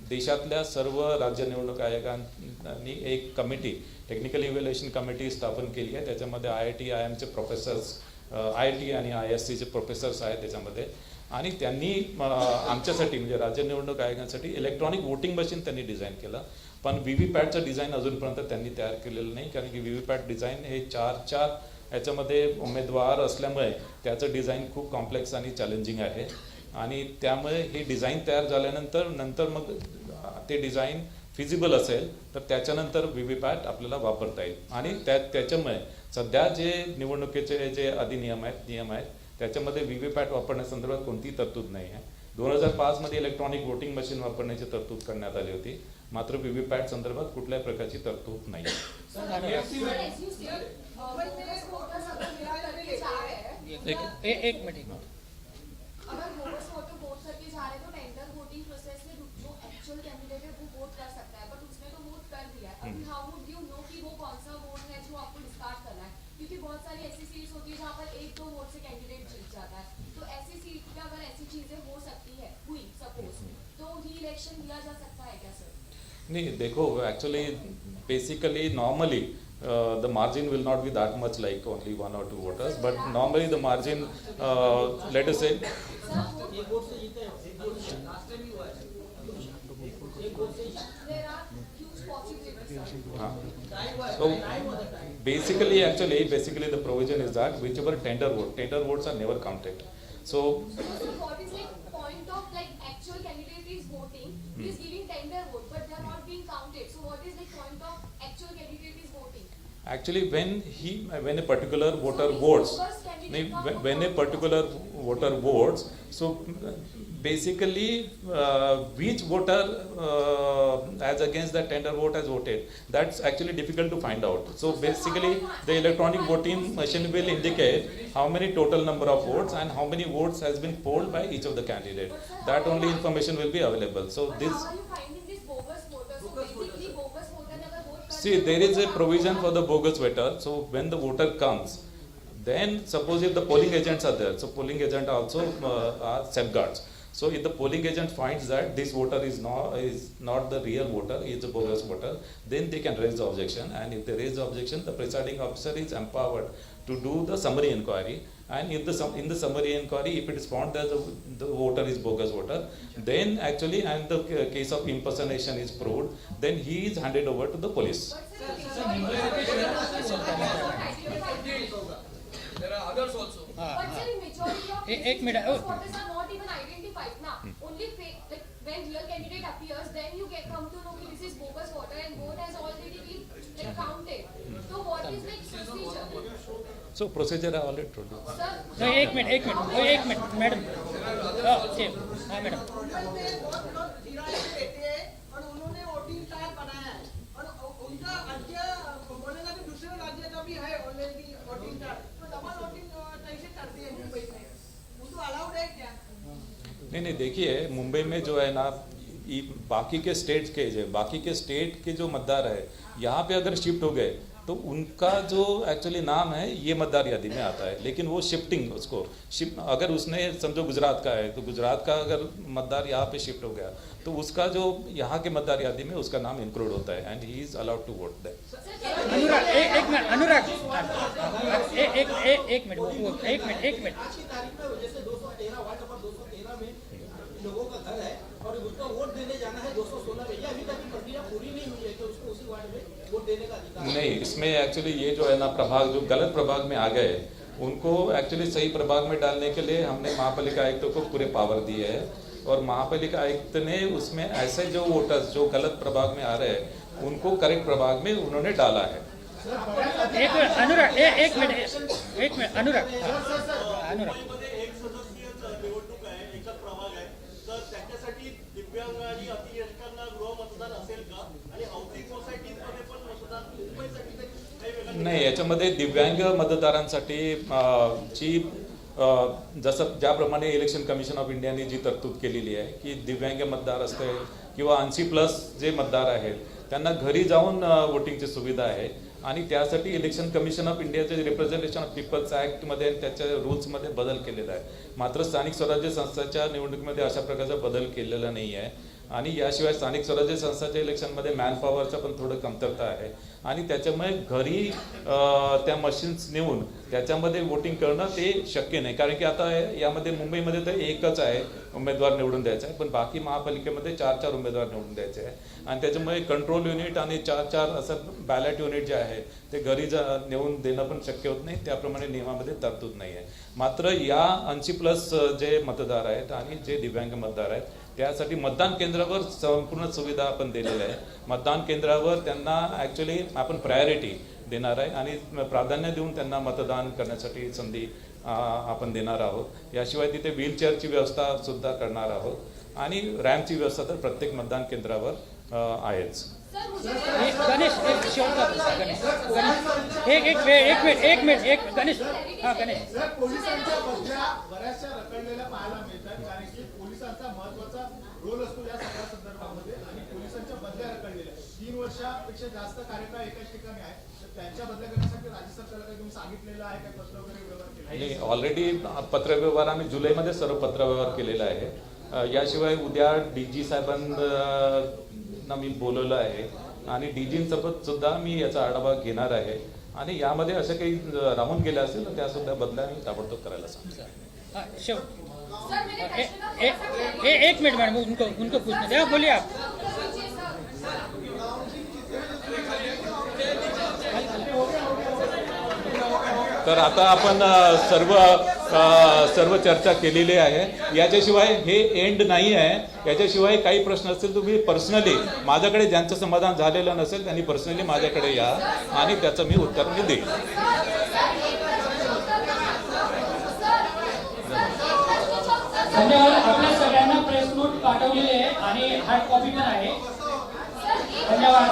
देशातल्या सर्व राज्य निवडणूक आयोगांनी एक कमिटी, टेक्निकल इव्हॅल्युएशन कमिटी स्थापन केली आहे. त्याच्यामध्ये IIT, IIMचे प्रोफेसर्स, IIT आणि ISCचे प्रोफेसर्स आहेत त्याच्यामध्ये, आणि त्यांनी आमच्यासाठी म्हणजे राज्य निवडणूक आयोगासाठी इलेक्ट्रॉनिक वोटिंग मशीन त्यांनी डिझाईन केलं. पण व्हीव्हीपॅटचं डिझाईन अजूनपर्यंत त्यांनी तयार केलेलं नाही, कारण की व्हीव्हीपॅट डिझाईन हे 4 याच्यामध्ये उमेदवार असल्यामुळे त्याचं डिझाईन खूप कॉम्प्लेक्स आणि चॅलेंजिंग आहे. आणि त्यामुळे हे डिझाईन तयार झाल्यानंतर मग ते डिझाईन फिजिबल असेल तर त्याच्यानंतर व्हीव्हीपॅट आपल्याला वापरता येईल. आणि त्याच्यामुळे सध्या जे निवडणुकीचे जे नियम आहेत त्याच्यामध्ये व्हीव्हीपॅट वापरण्यासंदर्भात कोणतीही तरतूद नाही आहे. 2005 मध्ये इलेक्ट्रॉनिक वोटिंग मशीन वापरण्याची तरतूद करण्यात आली होती, मात्र व्हीव्हीपॅट संदर्भात कुठल्याही प्रकारची तरतूद नाही. एक मिनट. अगर वोटर्स वोटर वोट करके जा रहे हैं तो टेंडर वोटिंग प्रोसेस में जो एक्चुअल कैंडिडेट है वो वोट कर सकता है, बट उसने तो वोट कर दिया है. अभी हाउ वुड यू नो कि वो कौन सा वोट है जो आपको डिस्कार्ड करना है, क्योंकि बहुत सारी ऐसी सीट्स होती है जहाँ पर 1-2 वोट से कैंडिडेट जीत जाता है. तो ऐसी सीट पे अगर ऐसी चीजें हो सकती है हुई सपोज, तो ही इलेक्शन लिया जा सकता है क्या सर? नहीं, देखो actually basically normally the margin will not be that much, like only 1 or 2 voters, but normally the margin let us say so basically the provision is that whichever tender votes are never counted. So what is like point of like actual candidate is voting, he is giving tender vote, but they are not being counted. So what is the point of actual candidate is voting? Actually when a particular voter votes, when a particular voter votes, so basically which voter as against the tender vote has voted, that's actually difficult to find out. So basically the electronic voting machine will indicate how many total number of votes and how many votes has been polled by each of the candidate. That only information will be available. So but this, how are you finding this bogus voter? So basically bogus voter never vote. see, there is a provision for the bogus voter. So when the voter comes, then suppose if the polling agents are there, so polling agent also are safeguards. So if the polling agent finds that this voter is not the real voter, he is a bogus voter, then they can raise the objection. And if they raise the objection, the presiding officer is empowered to do the summary inquiry. And if in the summary inquiry, if it is found that the voter is bogus voter, then actually, and the case of impersonation is proved, then he is handed over to the police. There are others also. But sir, in majority of एक minute. voters are not even identified now. Only like when real candidate appears, then you come to know this is bogus voter and vote has already been like counted. So what is like procedure? So procedure I already told you. Sir, एक मिनट मैडम. ओके हाँ मैडम. और उन्होंने वोटिंग कार्ड बनाया है और उनका राज्य बोलेगा कि दूसरे राज्य का भी है ऑलरेडी वोटिंग कार्ड, तो डबल वोटिंग कैसे करती है मुंबई में? वो तो अलाउड है क्या? नहीं देखिए, मुंबई में जो है ना, बाकी के स्टेट के जो मतदार है यहाँ पे अगर शिफ्ट हो गए तो उनका जो एक्चुअली नाम है ये मतदार यादी में आता है, लेकिन वो शिफ्टिंग उसको अगर उसने समझो गुजरात का है तो गुजरात का अगर मतदार यहाँ पे शिफ्ट हो गया तो उसका जो यहाँ के मतदार यादी में उसका नाम इंक्लूड होता है and he is allowed to vote there. Anurag एक मिनट आज की तारीख में जैसे 213 वार्ड नंबर 213 में लोगों का घर है और उसका वोट देने जाना है 216 में, ये अभी तक प्रक्रिया पूरी नहीं हुई है तो उसको उसी वार्ड में वोट देने का अधिकार नहीं, इसमें एक्चुअली ये जो है ना प्रभाग जो गलत प्रभाग में आ गए उनको एक्चुअली सही प्रभाग में डालने के लिए हमने महापालिका आयुक्तों को पूरे पावर दिए है और महापालिका आयुक्त ने उसमें ऐसे जो वोटर्स जो गलत प्रभाग में आ रहे हैं उनको करेक्ट प्रभाग में उन्होंने डाला है। अनुराग एक मिनट अनुराग एक सदस्यीय निवडणूक आहे, एकच प्रभाग आहे, तर त्याच्यासाठी दिव्यांग आणि अतियशकांना गृह मतदान असेल का? आणि हाऊसिंग सोसायटीमध्ये पण मतदान मुंबईसाठी काही वेगळं नाही, याच्यामध्ये दिव्यांग मतदारांसाठी जसं ज्याप्रमाणे इलेक्शन कमिशन ऑफ इंडियाने जी तरतूद केलेली आहे की दिव्यांग मतदार असतील किंवा 80+ जे मतदार आहेत त्यांना घरी जाऊन वोटिंगची सुविधा आहे आणि त्यासाठी इलेक्शन कमिशन ऑफ इंडियाचे रिप्रेझेंटेशन ऑफ पीपल्स ॲक्टमध्ये त्याच्या रूल्समध्ये बदल केलेला आहे। मात्र स्थानिक स्वराज्य संस्थांच्या निवडणुकीमध्ये अशा प्रकारचा बदल केलेला नाही आहे आणि याशिवाय स्थानिक स्वराज्य संस्थांच्या इलेक्शनमध्ये मॅनपॉवरचा पण थोडं कमतरता आहे आणि त्याच्यामुळे घरी त्या मशीन्स नेऊन त्याच्यामध्ये वोटिंग करणं ते शक्य नाही, कारण की आता यामध्ये मुंबईमध्ये तर एकच आहे उमेदवार निवडून द्यायचा आहे पण बाकी महापालिकेमध्ये 4 उमेदवार निवडून द्यायचे आहे आणि त्याच्यामुळे कंट्रोल युनिट आणि 4 असं बॅलेट युनिट जे आहे ते घरी नेऊन देणं पण शक्य होत नाही, त्याप्रमाणे नियमामध्ये तरतूद नाही आहे। मात्र या 80+ जे मतदार आहेत आणि जे दिव्यांग मतदार आहेत त्यासाठी मतदान केंद्रावर संपूर्ण सुविधा आपण दिलेल्या आहे। मतदान केंद्रावर त्यांना ॲक्च्युली आपण प्रायोरिटी देणार आहे आणि प्राधान्य देऊन त्यांना मतदान करण्यासाठी संधी आपण देणार आहोत। याशिवाय तिथे व्हीलचेअरची व्यवस्था सुद्धा करणार आहोत आणि रॅम्पची व्यवस्था तर प्रत्येक मतदान केंद्रावर आहेच। गणेश एक मिनिट गणेश जर पोलिसांच्या बदल्या बऱ्याचशा रखडलेल्या पाहायला मिळतात, कारण की पोलिसांचा महत्वाचा रोल असतो या सगळ्या संदर्भामध्ये आणि पोलिसांच्या बदल्या रखडलेल्या 3 वर्षापेक्षा जास्त कार्यकाळ एकाच ठिकाणी आहे, तर त्यांच्या बदल्या करण्यासाठी राज्य सरकारला काही तुम्ही सांगितलेलं आहे, काय पत्र वगैरे व्यवहार केला आहे? ऑलरेडी पत्रव्यवहार आम्ही जुलैमध्ये सर्व पत्रव्यवहार केलेला आहे। याशिवाय उद्या DG साहेबांना मी बोलवलं आहे आणि DGंसोबत सुद्धा मी याचा आढावा घेणार आहे आणि यामध्ये असं काही राहून गेले असेल तर त्यासुद्धा बदल्या मी ताबडतोब करायला सांगतो। एक मिनट मैडम उनको पूछना जरा बोलिए आप। तर आता आपण सर्व चर्चा केलेली आहे, याच्याशिवाय हे एंड नाही आहे। याच्याशिवाय काही प्रश्न असतील तुम्ही पर्सनली माझ्याकडे ज्यांचं समाधान झालेलं नसेल त्यांनी पर्सनली माझ्याकडे या आणि त्याचं मी उत्तर मी देईन। धन्यवाद। आपल्या सगळ्यांना प्रेस नोट पाठवलेले आहे आणि हार्ड कॉपी पण आहे। धन्यवाद।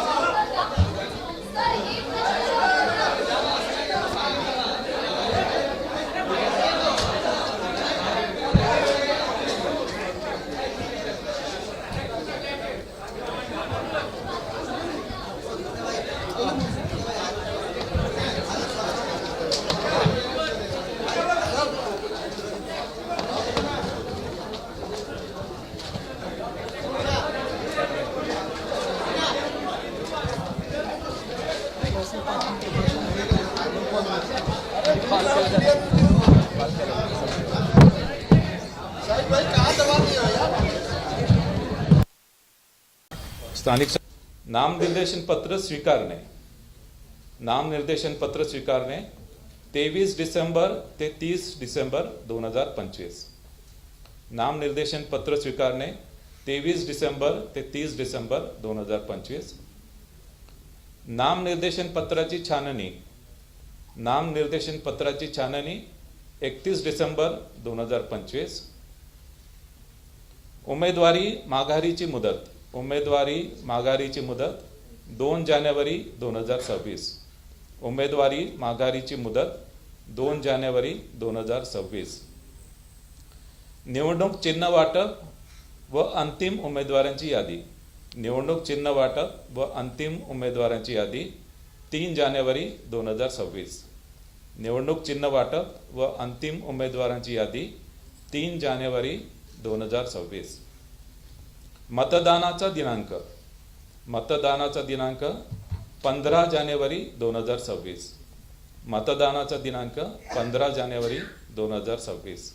स्थानिक नामनिर्देशन पत्र स्वीकारणे 23 डिसेंबर ते 30 डिसेंबर 2025। नामनिर्देशन पत्र स्वीकारणे 23 डिसेंबर ते 30 डिसेंबर 2025। नामनिर्देशन पत्राची छाननी 31 डिसेंबर 2025। उमेदवारी माघारीची मुदत 2 जानेवारी 2026। उमेदवारी माघारीची मुदत 2 जानेवारी 2026। निवडणूक चिन्ह वाटप व अंतिम उमेदवारांची यादी. निवडणूक चिन्ह वाटप व अंतिम उमेदवारांची यादी 3 जानेवारी 2026. निवडणूक चिन्ह वाटप व अंतिम उमेदवारांची यादी 3 जानेवारी 2026. मतदानाचा दिनांक. मतदानाचा दिनांक 15 जानेवारी 2026. मतदानाचा दिनांक 15 जानेवारी 2026.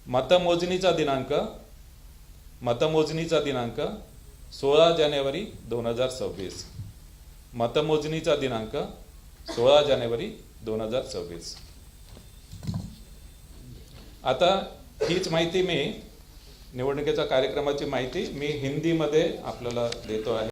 मतमोजणीचा दिनांक. मतमोजणीचा दिनांक 16 जानेवारी 2026. मतमोजणीचा दिनांक 16 जानेवारी 2026. आता हीच माहिती मी निवडणुकीच्या कार्यक्रमाची माहिती मी हिंदीमध्ये आपल्याला देतो आहे.